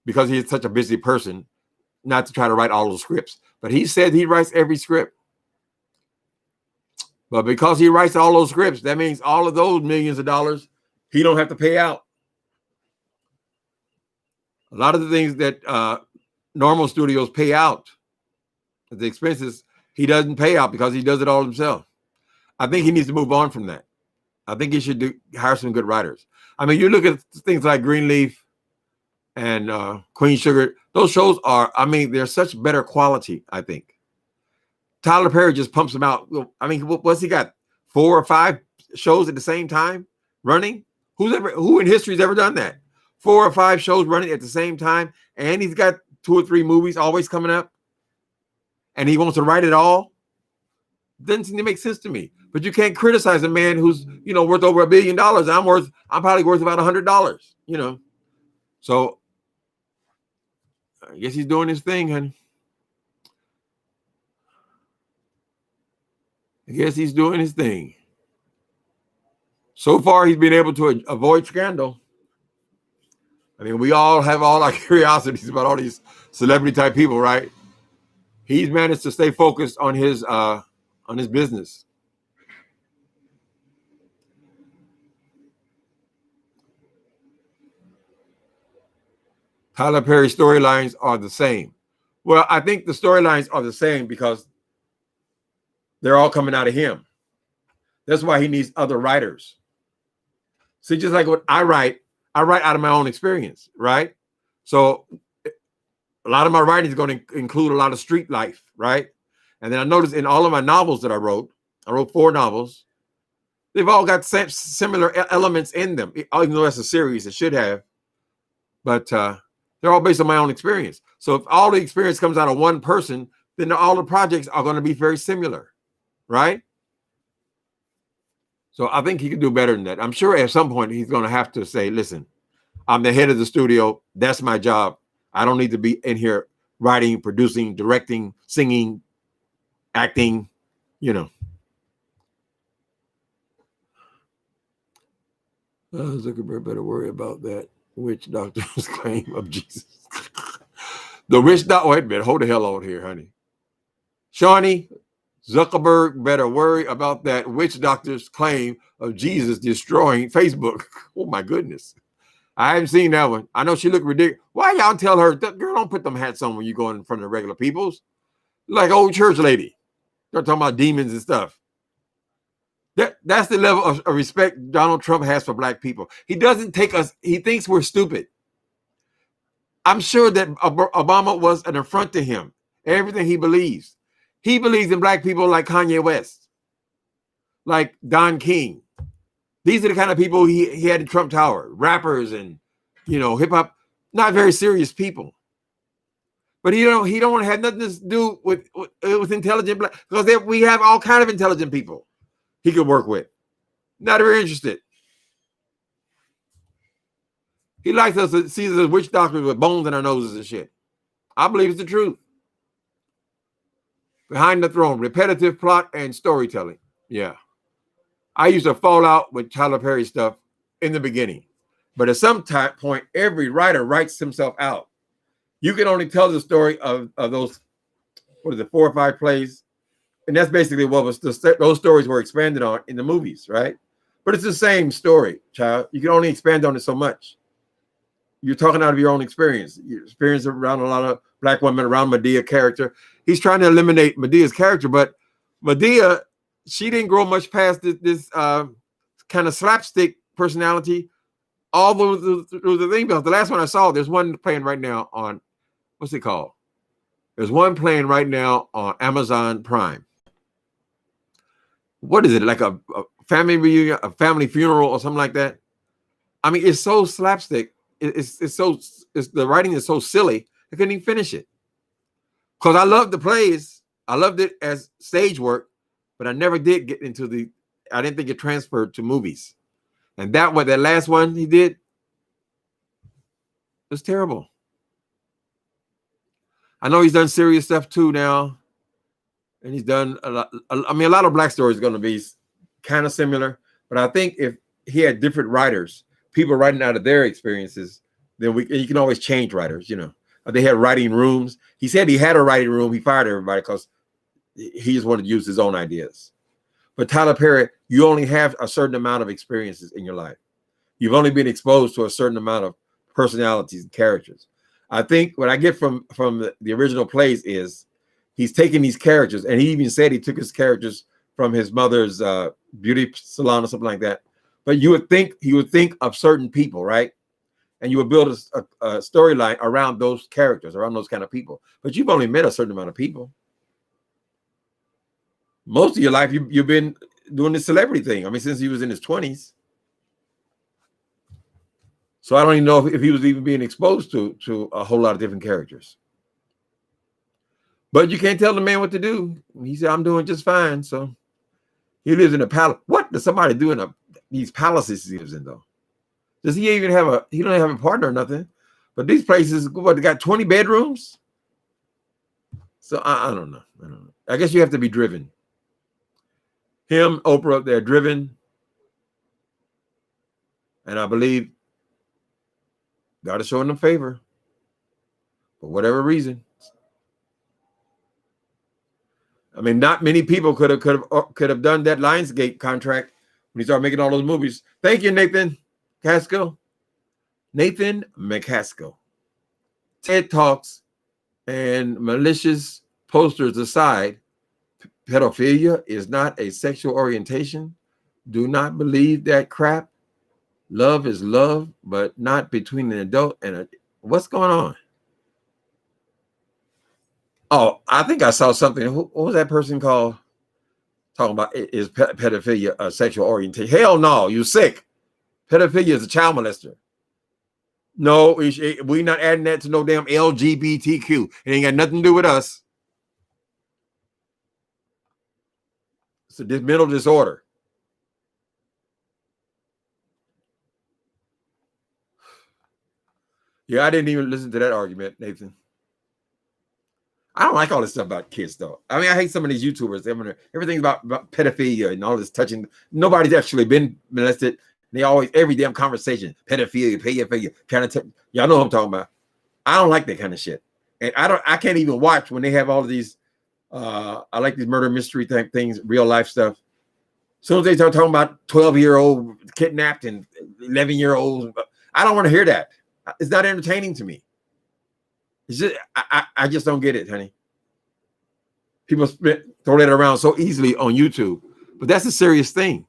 because he's such a busy person, not to try to write all those scripts. But he said he writes every script. But because he writes all those scripts, that means all of those millions of dollars he don't have to pay out. A lot of the things that normal studios pay out, the expenses, he doesn't pay out because he does it all himself. I think he needs to move on from that. I think he should hire some good writers. I mean, you look at things like Greenleaf and Queen Sugar. Those shows are, I mean, they're such better quality, I think. Tyler Perry just pumps them out. I mean, what's he got? 4 or 5 shows at the same time running? Who in history has ever done that? 4 or 5 shows running at the same time, and he's got 2 or 3 movies always coming up, and he wants to write it all? Doesn't seem to make sense to me. But you can't criticize a man who's, you know, worth over $1 billion. I'm probably worth about $100, you know. So I guess he's doing his thing, honey. I guess he's doing his thing. So far, he's been able to avoid scandal. I mean, we all have all our curiosities about all these celebrity type people, right? He's managed to stay focused on his business. Tyler Perry storylines are the same. Well, I think the storylines are the same because they're all coming out of him. That's why he needs other writers. See, just like what I write out of my own experience, right? So a lot of my writing is going to include a lot of street life, right? And then I noticed in all of my novels that I wrote 4 novels, they've all got similar elements in them, even though that's a series, it should have. But they're all based on my own experience. So if all the experience comes out of one person, then all the projects are going to be very similar, right? So I think he could do better than that. I'm sure at some point he's going to have to say, listen, I'm the head of the studio. That's my job. I don't need to be in here writing, producing, directing, singing, acting, you know. Zuckerberg better worry about that witch doctor's claim of Jesus. The witch doctor, wait a minute, hold the hell on here, honey. Shawnee, Zuckerberg better worry about that witch doctor's claim of Jesus destroying Facebook. Oh my goodness. I haven't seen that one. I know she looked ridiculous. Why y'all tell her, girl, don't put them hats on when you go in front of regular peoples? Like old church lady. They're talking about demons and stuff. That's the level of respect Donald Trump has for black people. He doesn't take us, he thinks we're stupid. I'm sure that Obama was an affront to him. Everything he believes. He believes in black people like Kanye West, like Don King. These are the kind of people he had in Trump Tower, rappers and, you know, hip hop, not very serious people. But he don't have nothing to do with intelligent black, because we have all kind of intelligent people he could work with. Not very interested. He likes us to see us as witch doctors with bones in our noses and shit. I believe it's the truth. Behind the throne, repetitive plot and storytelling. Yeah. I used to fall out with Tyler Perry stuff in the beginning. But at some point, every writer writes himself out. You can only tell the story of those, 4 or 5 plays. And that's basically what was those stories were expanded on in the movies, right? But it's the same story, child. You can only expand on it so much. You're talking out of your own experience. Your experience around a lot of black women, around Medea character. He's trying to eliminate Medea's character, but Medea, she didn't grow much past this kind of slapstick personality all through the thing. The last one I saw, there's one playing right now on, what's it called? There's one playing right now on Amazon Prime. What is it, like a family reunion, a family funeral or something like that? I mean, it's so slapstick. The writing is so silly, I couldn't even finish it. Because I loved the plays. I loved it as stage work, but I never did get into I didn't think it transferred to movies. And that last one he did was terrible. I know he's done serious stuff too now. And he's done a lot. I mean, a lot of black stories are going to be kind of similar, but I think if he had different writers, people writing out of their experiences, then you can always change writers, you know. They had writing rooms. He said he had a writing room. He fired everybody because he just wanted to use his own ideas. But Tyler Perry, you only have a certain amount of experiences in your life. You've only been exposed to a certain amount of personalities and characters. I think what I get from the original plays is he's taking these characters, and he even said he took his characters from his mother's beauty salon or something like that. But you would think he would think of certain people, right? and you would build a storyline around those characters, around those kind of people. But you've only met a certain amount of people. Most of your life, you've been doing this celebrity thing. I mean, since he was in his 20s. So I don't even know if he was even being exposed to a whole lot of different characters. But you can't tell the man what to do. He said, I'm doing just fine. So he lives in a palace. What does somebody do in these palaces he lives in, though? Does he even have he don't have a partner or nothing? But these places, what, they got 20 bedrooms? So I don't know. I guess you have to be driven. Him, Oprah, they're driven. And I believe God is showing them favor for whatever reason. I mean, not many people could have done that Lionsgate contract when he started making all those movies. Thank you, Nathan Casco. Nathan McCaskill. TED Talks and malicious posters aside, pedophilia is not a sexual orientation. Do not believe that crap. Love is love, but not between an adult and a... What's going on? Oh, I think I saw something. What was that person called? Talking about, is pedophilia a sexual orientation? Hell no, you sick. Pedophilia is a child molester. No, we not adding that to no damn LGBTQ. It ain't got nothing to do with us. It's a mental disorder. Yeah, I didn't even listen to that argument, Nathan. I don't like all this stuff about kids, though. I mean, I hate some of these YouTubers. Everything's about pedophilia and all this touching. Nobody's actually been molested. They always, every damn conversation, pedophilia, kind of. Y'all know what I'm talking about. I don't like that kind of shit, and I can't even watch when they have all of these. I like these murder mystery type things, real life stuff. As soon as they start talking about 12-year-old kidnapped and 11-year-olds, I don't want to hear that. It's not entertaining to me. It's just I just don't get it, honey. People throw that around so easily on YouTube, but that's a serious thing.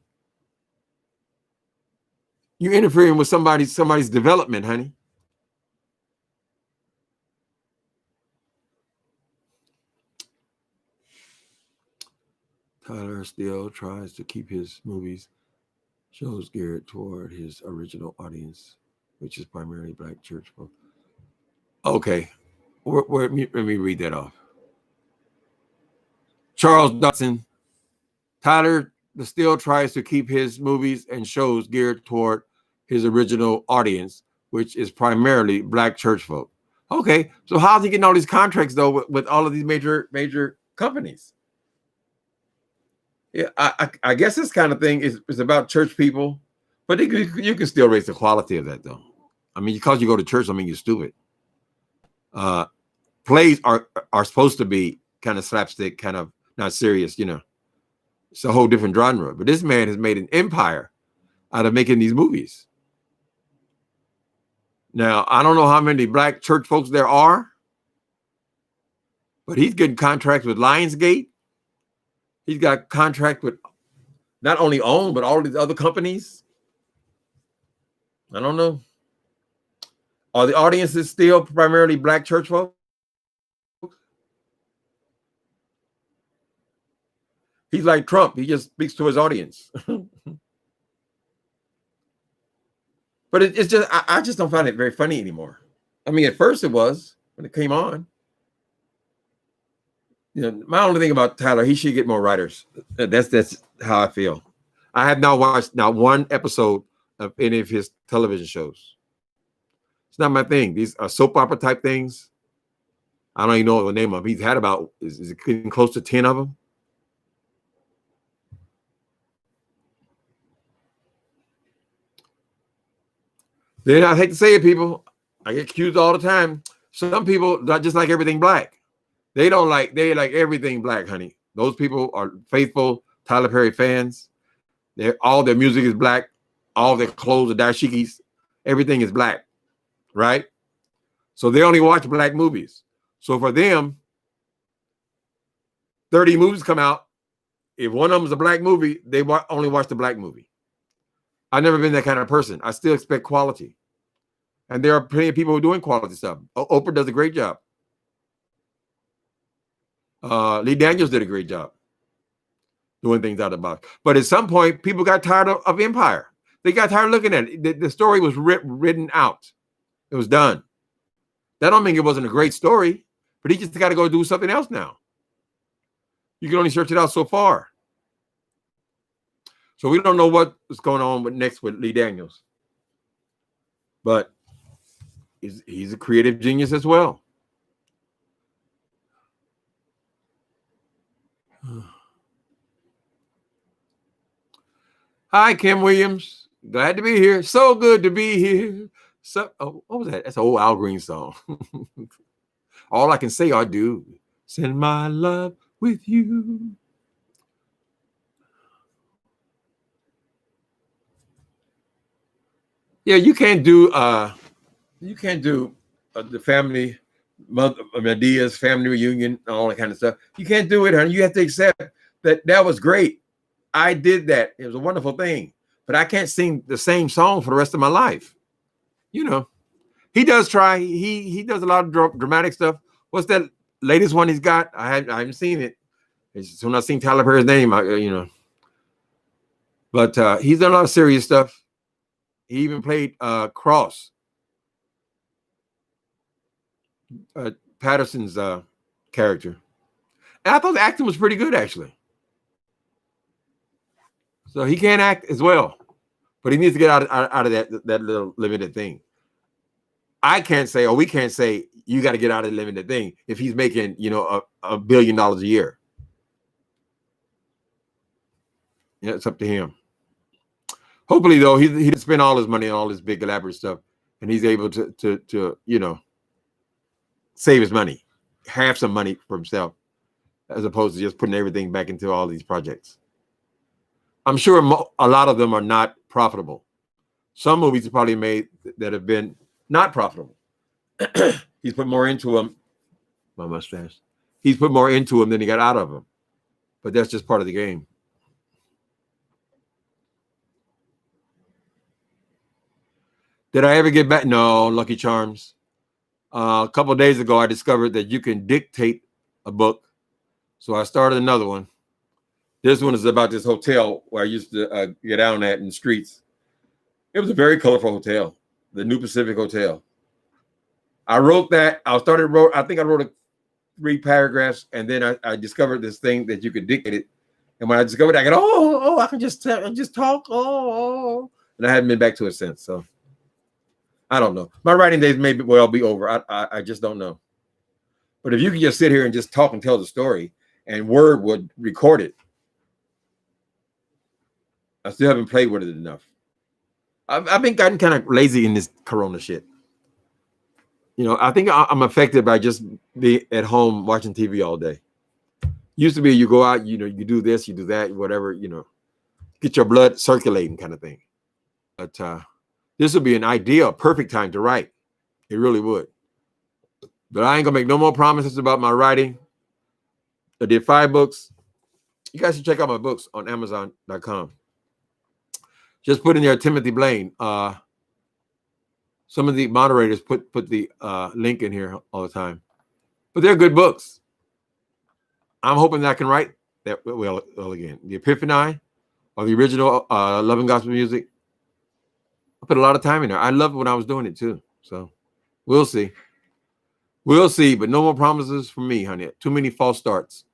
You're interfering with somebody's development, honey. Tyler still tries to keep his movies, shows geared toward his original audience, which is primarily black church folk. Okay, let me read that off. Charles Dodson. Tyler still tries to keep his movies and shows geared toward his original audience, which is primarily black church folk. Okay, so how's he getting all these contracts though with all of these major companies? Yeah, I guess this kind of thing is about church people, but you can still raise the quality of that though. I mean, because you go to church, I mean you're stupid. Plays are supposed to be kind of slapstick, kind of not serious, you know. It's a whole different genre. But this man has made an empire out of making these movies. Now, I don't know how many black church folks there are, but he's getting contracts with Lionsgate. He's got contract with not only OWN, but all these other companies. I don't know. Are the audiences still primarily black church folks? He's like Trump. He just speaks to his audience. But it's just, I just don't find it very funny anymore. I mean, at first it was when it came on. You know, my only thing about Tyler, he should get more writers. That's how I feel. I have not watched not one episode of any of his television shows. It's not my thing. These are soap opera type things. I don't even know what the name of them. He's had about, is it getting close to 10 of them? Then I hate to say it, people. I get accused all the time. Some people not just like everything black. They like everything black, honey. Those people are faithful Tyler Perry fans. All their music is black. All their clothes are dashikis. Everything is black, right? So they only watch black movies. So for them, 30 movies come out. If one of them is a black movie, they only watch the black movie. I've never been that kind of person. I still expect quality. And there are plenty of people who are doing quality stuff. Oprah does a great job. Lee Daniels did a great job doing things out of the box. But at some point, people got tired of Empire. They got tired of looking at it. The story was written out. It was done. That don't mean it wasn't a great story, but he just got to go do something else now. You can only search it out so far. So we don't know what's going on next with Lee Daniels. But he's a creative genius as well. Hi, Kim Williams. Glad to be here. So good to be here. So, what was that? That's an old Al Green song. All I can say, I do. Send my love with you. Yeah, you can't do the family, Medea's family reunion, all that kind of stuff. You can't do it, honey. You have to accept that was great. I did that. It was a wonderful thing. But I can't sing the same song for the rest of my life. You know, he does try. He does a lot of dramatic stuff. What's that latest one he's got? I haven't seen it. As soon as I seen Tyler Perry's name, But he's done a lot of serious stuff. He even played Cross, Patterson's character. And I thought the acting was pretty good, actually. So he can act as well, but he needs to get out of that little limited thing. I can't say, or we can't say, you got to get out of the limited thing if he's making, $1 billion a year. Yeah, it's up to him. Hopefully, though, he didn't spend all his money on all this big elaborate stuff, and he's able to save his money, have some money for himself, as opposed to just putting everything back into all these projects. I'm sure a lot of them are not profitable. Some movies are probably made that have been not profitable. He's put more into them. My mustache. He's put more into them than he got out of them. But that's just part of the game. Did I ever get back? No, Lucky Charms. A couple of days ago, I discovered that you can dictate a book. So I started another one. This one is about this hotel where I used to get down at in the streets. It was a very colorful hotel, the New Pacific Hotel. I wrote that. I think I wrote 3 paragraphs, and then I discovered this thing that you could dictate it. And when I discovered it, I go, I can just talk. And I haven't been back to it since. So I don't know. My writing days may well be over. I just don't know. But if you can just sit here and just talk and tell the story, and Word would record it, I still haven't played with it enough. I've been gotten kind of lazy in this Corona shit. I think I'm affected by just being at home watching TV all day. Used to be you go out, you do this, you do that, whatever, get your blood circulating kind of thing. But this would be an ideal, perfect time to write. It really would. But I ain't gonna make no more promises about my writing. I did 5 books. You guys should check out my books on Amazon.com. Just put in there Timothy Blaine. Some of the moderators put the link in here all the time. But they're good books. I'm hoping that I can write that well again. The Epiphany or the original Love and Gospel Music. I put a lot of time in there. I loved it when I was doing it too. So we'll see. We'll see, but no more promises from me, honey. Too many false starts.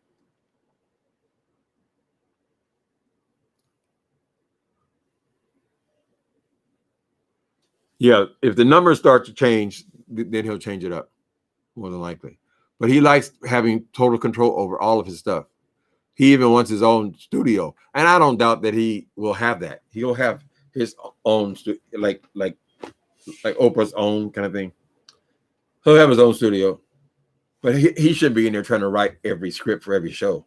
Yeah, if the numbers start to change, then he'll change it up, more than likely. But he likes having total control over all of his stuff. He even wants his own studio, and I don't doubt that he will have that. He'll have his own like Oprah's own kind of thing. He'll have his own studio, but he shouldn't be in there trying to write every script for every show.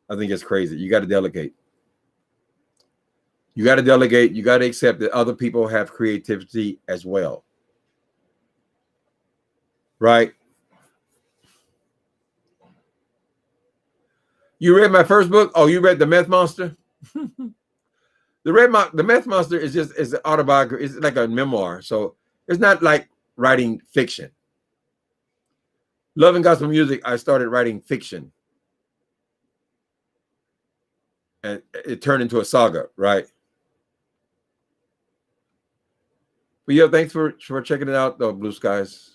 I think it's crazy. You got to delegate. You got to delegate. You got to accept that other people have creativity as well. Right? You read my first book? Oh, you read The Meth Monster? The Meth Monster is an autobiography. It's like a memoir. So It's not like writing fiction. Loving gospel music, I started writing fiction. And it turned into a saga, right? But yeah, thanks for checking it out, though, Blue Skies.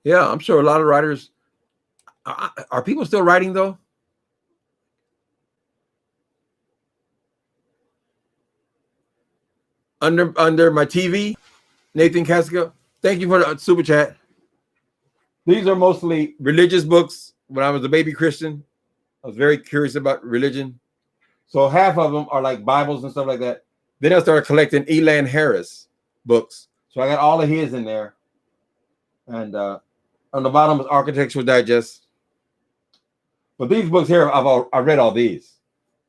Yeah, I'm sure a lot of writers. Are people still writing, though? Under my TV, Nathan Casca. Thank you for the super chat. These are mostly religious books. When I was a baby Christian, I was very curious about religion. So half of them are like Bibles and stuff like that. Then I started collecting Elan Harris books. So I got all of his in there. And on the bottom is Architectural Digest. But these books here, I read all these.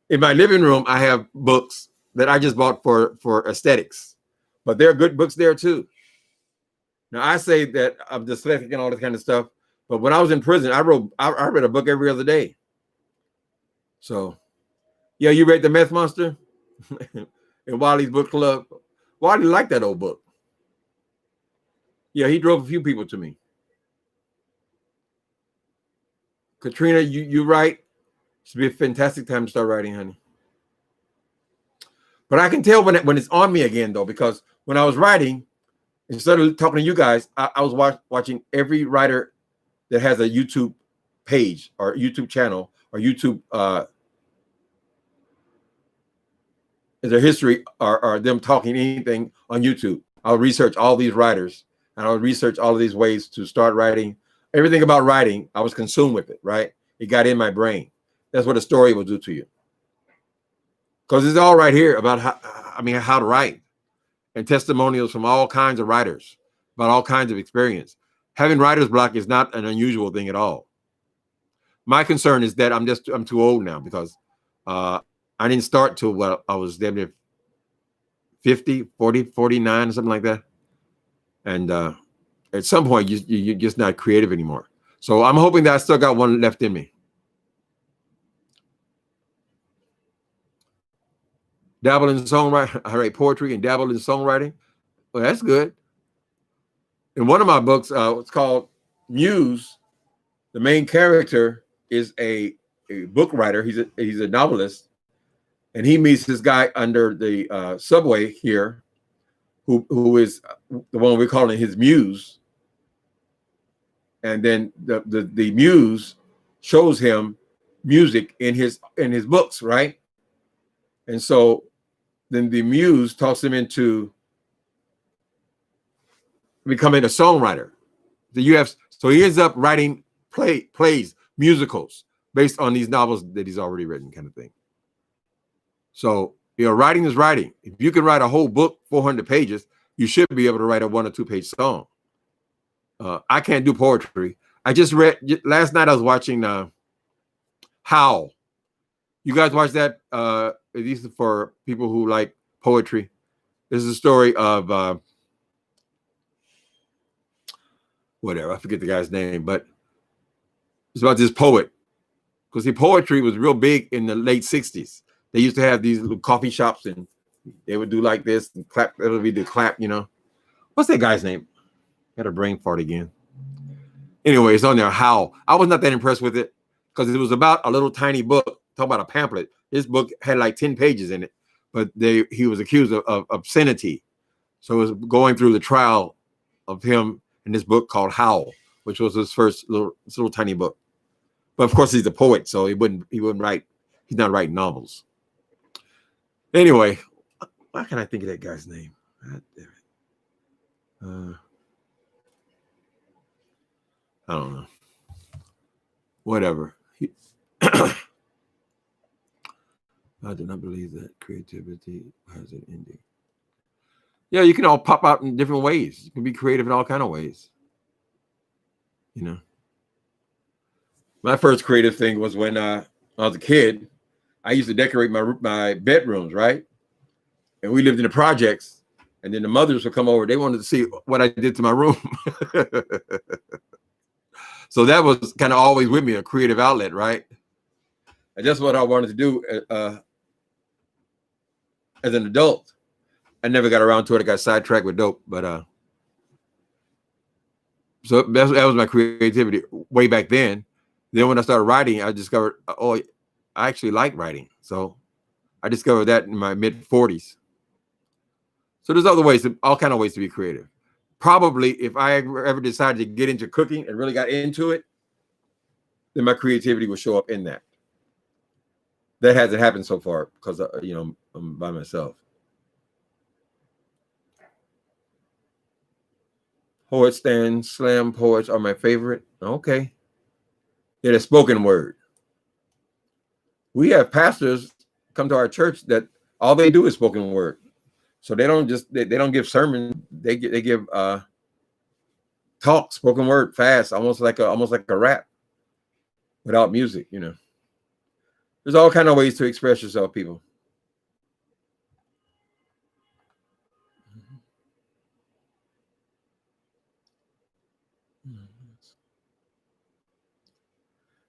In my living room, I have books that I just bought for aesthetics. But there are good books there too. Now I say that I'm dyslexic and all this kind of stuff. But when I was in prison, I read a book every other day. So yeah, you read The Meth Monster in Wiley's book club. Wiley liked that old book. Yeah, he drove a few people to me. Katrina, you write. It's be a fantastic time to start writing, honey. But I can tell when it's on me again, though, because when I was writing, instead of talking to you guys, I was watching every writer that has a YouTube page or YouTube channel or YouTube their history or them talking anything on YouTube. I'll research all these writers and I'll research all of these ways to start writing. Everything about writing, I was consumed with it, right? It got in my brain. That's what a story will do to you. Because it's all right here about how to write and testimonials from all kinds of writers about all kinds of experience. Having writer's block is not an unusual thing at all. My concern is that I'm too old now because I didn't start till I was damn near 50, 40, 49, something like that. And at some point, you're just not creative anymore. So I'm hoping that I still got one left in me. Dabble in songwriting. I write poetry and dabble in songwriting. Well, that's good. In one of my books, it's called Muse. The main character is a book writer. He's a novelist. And he meets this guy under the subway here, who is the one we're calling his muse. And then the muse shows him music in his books, right? And so then the muse talks him into becoming a songwriter. So he ends up writing plays, musicals based on these novels that he's already written, kind of thing. So, writing is writing. If you can write a whole book, 400 pages, you should be able to write a 1 or 2 page song. I can't do poetry. I just read last night. I was watching Howl. You guys watch that? These are for people who like poetry. This is a story of whatever. I forget the guy's name, but it's about this poet. Because the poetry was real big in the late 60s. They used to have these little coffee shops and they would do like this and clap. It'll be the clap, What's that guy's name? Got a brain fart again. Anyway, it's on there. How I was not that impressed with it because it was about a little tiny book. Talk about a pamphlet. This book had like 10 pages in it, but he was accused of obscenity. So it was going through the trial of him in this book called Howl, which was his first little tiny book. But of course, he's a poet, so he wouldn't write. He's not writing novels. Anyway, why can't I think of that guy's name? God damn it. I don't know. Whatever. I do not believe that creativity has an ending. Yeah, you can all pop out in different ways. You can be creative in all kinds of ways. My first creative thing was when I was a kid. I used to decorate my bedrooms, right? And we lived in the projects, And then the mothers would come over. They wanted to see what I did to my room. So that was kind of always with me, a creative outlet, right? And that's what I wanted to do as an adult. I never got around to it. I got sidetracked with dope. But so that was my creativity way back then. Then when I started writing, I discovered, oh, I actually like writing. So I discovered that in my mid-40s. So there's other ways, all kind of ways to be creative. Probably if I ever decided to get into cooking and really got into it, then my creativity will show up in that. That hasn't happened so far because, you know, I'm by myself. Poet stand, slam poets are my favorite. Okay. Yeah, the spoken word. We have pastors come to our church that all they do is spoken word. So they don't just they don't give sermons. They give talk, spoken word, fast, almost like a rap, without music. You know, there's all kind of ways to express yourself, people.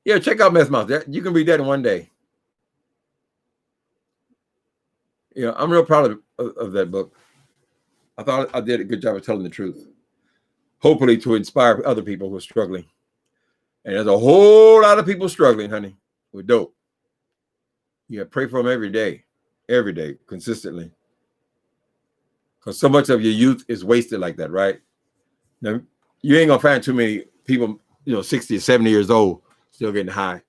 Yeah, check out Meth Mouth. You can read that in one day. Yeah, I'm real proud of that book. I thought I did a good job of telling the truth. Hopefully to inspire other people who are struggling. And there's a whole lot of people struggling, honey, with dope. Yeah, pray for them every day, consistently. Because so much of your youth is wasted like that, right? Now, you ain't gonna find too many people, 60 or 70 years old still getting high.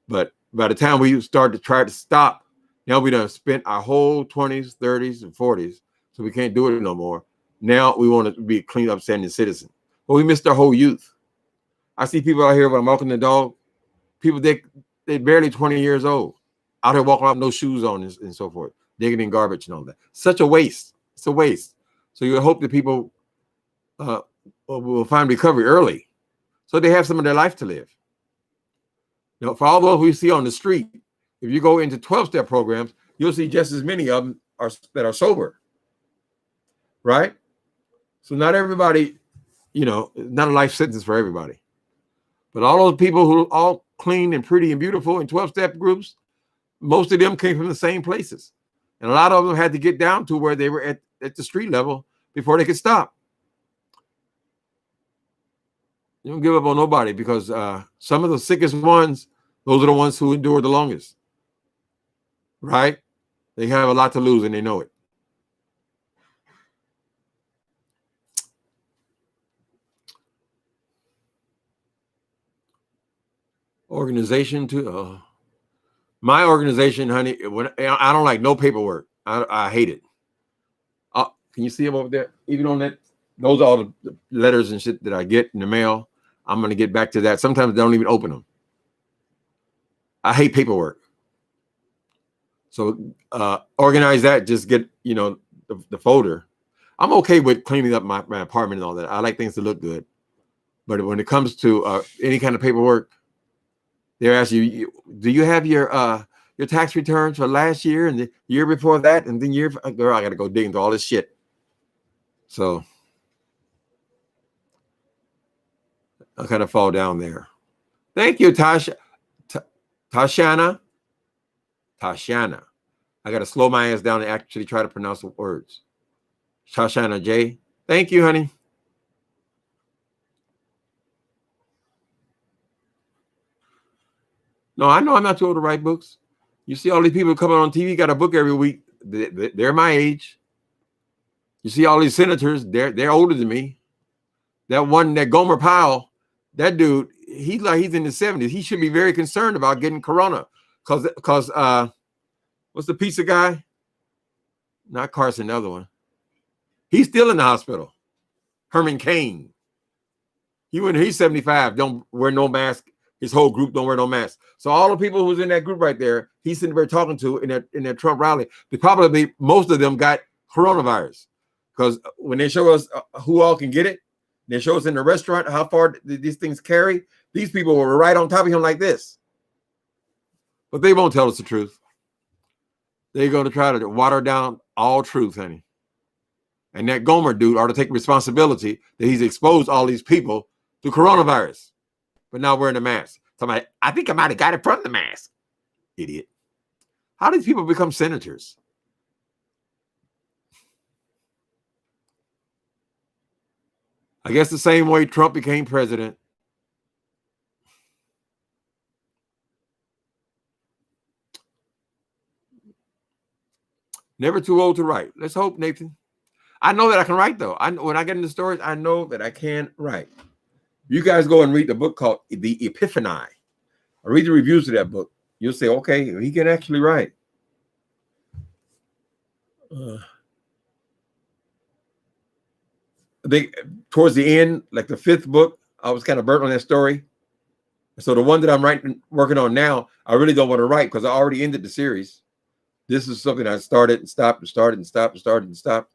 But by the time we start to try to stop, now we done spent our whole 20s, 30s, and 40s, so we can't do it no more. Now we want to be a clean, upstanding citizen. But we missed our whole youth. I see people out here when I'm walking the dog, people, they barely 20 years old, out here walking around with no shoes on and so forth, digging in garbage and all that. Such a waste. It's a waste. So you hope that people will find recovery early so they have some of their life to live. For all those we see on the street, if you go into 12-step programs, you'll see just as many of them that are sober, right? So not everybody, not a life sentence for everybody. But all those people who are all clean and pretty and beautiful in 12-step groups, most of them came from the same places. And a lot of them had to get down to where they were at the street level before they could stop. You don't give up on nobody, because some of the sickest ones, those are the ones who endure the longest, right? They have a lot to lose and they know it. Organization too. My organization, honey, I don't like no paperwork. I hate it. Can you see them over there? Even on that, those are all the letters and shit that I get in the mail. I'm going to get back to that. Sometimes I don't even open them. I hate paperwork. So organize that. Just get, the folder. I'm okay with cleaning up my apartment and all that. I like things to look good. But when it comes to any kind of paperwork, they're asking you, do you have your tax returns for last year and the year before that? And then girl, I got to go dig into all this shit. So I kind of fall down there. Thank you, Tasha. Tashana. I got to slow my ass down and actually try to pronounce the words. Tashana J. Thank you, honey. No, I know I'm not too old to write books. You see all these people coming on TV, got a book every week. They're my age. You see all these senators, they're older than me. That Gomer Pyle, that dude, he's in his 70s. He should be very concerned about getting corona. Because what's the pizza guy? Not Carson, the other one. He's still in the hospital. Herman Cain. He's 75, don't wear no mask. His whole group don't wear no mask. So all the people who's in that group right there, he's sitting there talking to in that Trump rally, most of them got coronavirus. Because when they show us who all can get it, they show us in the restaurant how far these things carry. These people were right on top of him like this. But they won't tell us the truth. They're going to try to water down all truth, honey. And that Gomer dude ought to take responsibility that he's exposed all these people to coronavirus, but now wearing a mask. Somebody, I think I might have got it from the mask. Idiot. How do these people become senators? I guess the same way Trump became president. Never too old to write. Let's hope, Nathan. I know that I can write, though. When I get into stories, I know that I can write. You guys go and read the book called The Epiphany. I read the reviews of that book. You'll say, okay, he can actually write. I think towards the end, like the 5th book, I was kind of burnt on that story. So the one that I'm working on now, I really don't want to write because I already ended the series. This is something I started and stopped and started and stopped and started and stopped.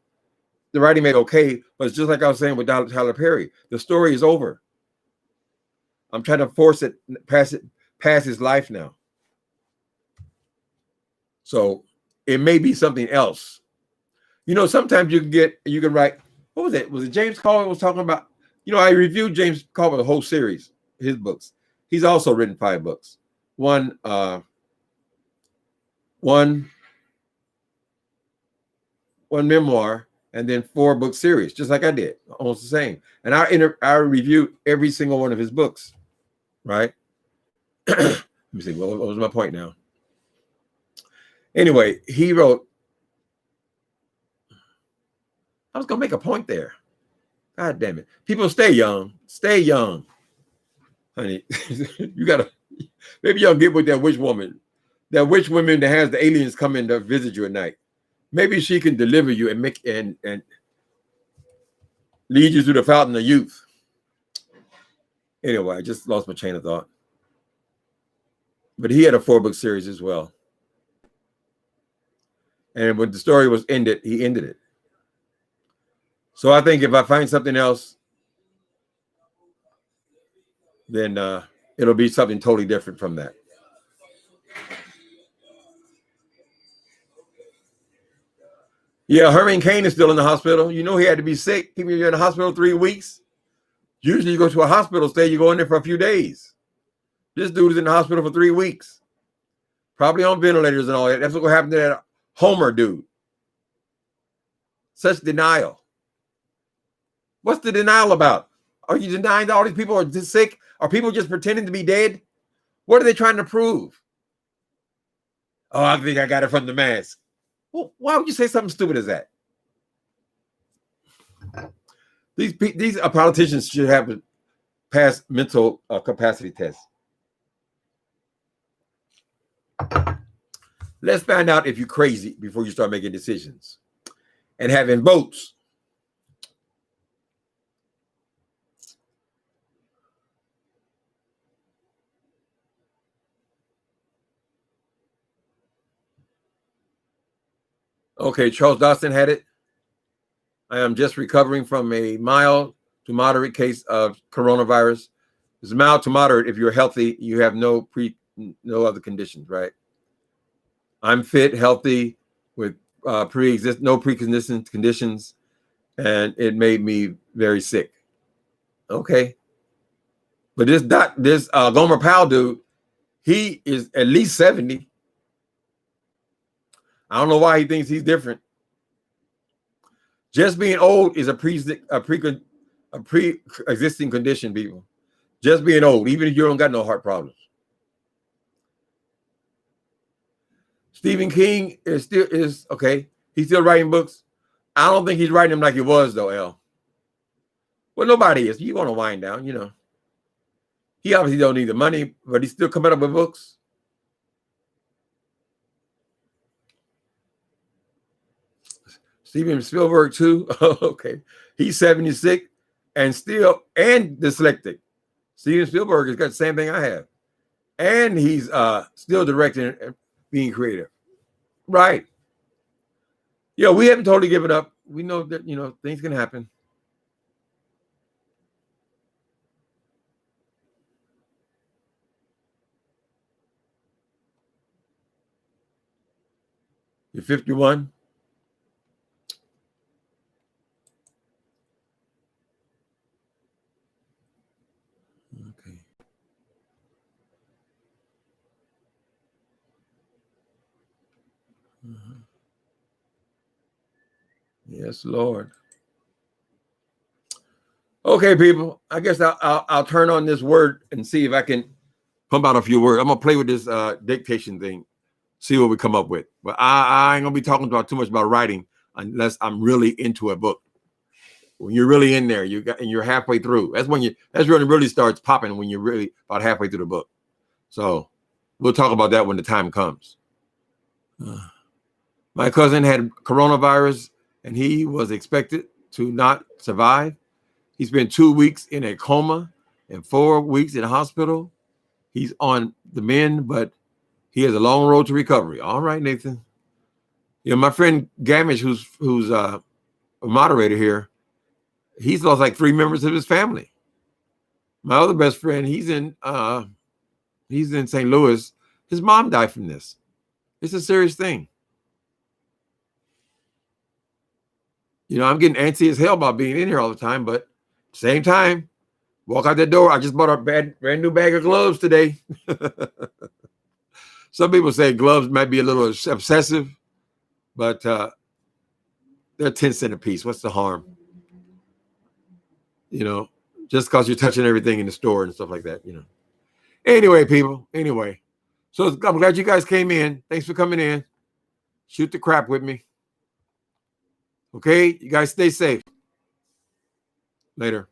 The writing made okay, but it's just like I was saying with Tyler Perry. The story is over. I'm trying to force it past his life now. So it may be something else. You know, sometimes you can write. What was it? Was it James Caldwell was talking about? You know, I reviewed James Caldwell the whole series, his books. He's also written 5 books. One memoir, and then 4-book series, just like I did, almost the same. And I reviewed every single one of his books, right? Let me see, what was my point now? Anyway, he wrote, I was going to make a point there. God damn it. People, stay young. Stay young. Honey, you got to, maybe y'all get with that witch woman that has the aliens come in to visit you at night. Maybe she can deliver you and and lead you through the fountain of youth. Anyway, I just lost my chain of thought. But he had a 4-book series as well. And when the story was ended, he ended it. So I think if I find something else, then it'll be something totally different from that. Yeah, Herman Cain is still in the hospital. You know he had to be sick. Keeping you in the hospital 3 weeks. Usually you go to a hospital stay, you go in there for a few days. This dude is in the hospital for 3 weeks. Probably on ventilators and all that. That's what happened to that Homer dude. Such denial. What's the denial about? Are you denying that all these people are just sick? Are people just pretending to be dead? What are they trying to prove? Oh, I think I got it from the mask. Well, why would you say something stupid as that? These politicians should have to pass mental capacity tests. Let's find out if you're crazy before you start making decisions and having votes. Okay, Charles Dawson had it. I am just recovering from a mild to moderate case of coronavirus. It's mild to moderate if you're healthy, you have no other conditions, right? I'm fit, healthy, with no pre-existing conditions, and it made me very sick. Okay, but this Gomer Pyle dude, he is at least 70. I don't know why he thinks he's different. Just being old is a pre-existing condition, people. Just being old, even if you don't got no heart problems. Stephen King is okay. He's still writing books. I don't think he's writing them like he was, though, L. Well, nobody is. You want to wind down, you know. He obviously don't need the money, but he's still coming up with books. Steven Spielberg, too. Okay. He's 76 and dyslexic. Steven Spielberg has got the same thing I have. And he's still directing and being creative. Right. Yeah, we haven't totally given up. We know that, you know, things can happen. You're 51. Yes, Lord. Okay, people. I guess I'll turn on this word and see if I can pump out a few words. I'm gonna play with this dictation thing, see what we come up with. But I ain't gonna be talking about too much about writing unless I'm really into a book. When you're really in there, and you're halfway through. That's when that's when it really starts popping, when you're really about halfway through the book. So we'll talk about that when the time comes. My cousin had coronavirus and he was expected to not survive. He spent 2 weeks in a coma and 4 weeks in a hospital. He's on the mend, but he has a long road to recovery. All right, Nathan. You know, my friend Gamish, who's a moderator here, he's lost like 3 members of his family. My other best friend, he's in St. Louis. His mom died from this. It's a serious thing. You know, I'm getting antsy as hell about being in here all the time, but same time, walk out that door. I just bought a brand new bag of gloves today. Some people say gloves might be a little obsessive, but they're 10 cents a piece. What's the harm? You know, just because you're touching everything in the store and stuff like that, you know. Anyway, people, anyway. So I'm glad you guys came in. Thanks for coming in. Shoot the crap with me. Okay, you guys stay safe. Later.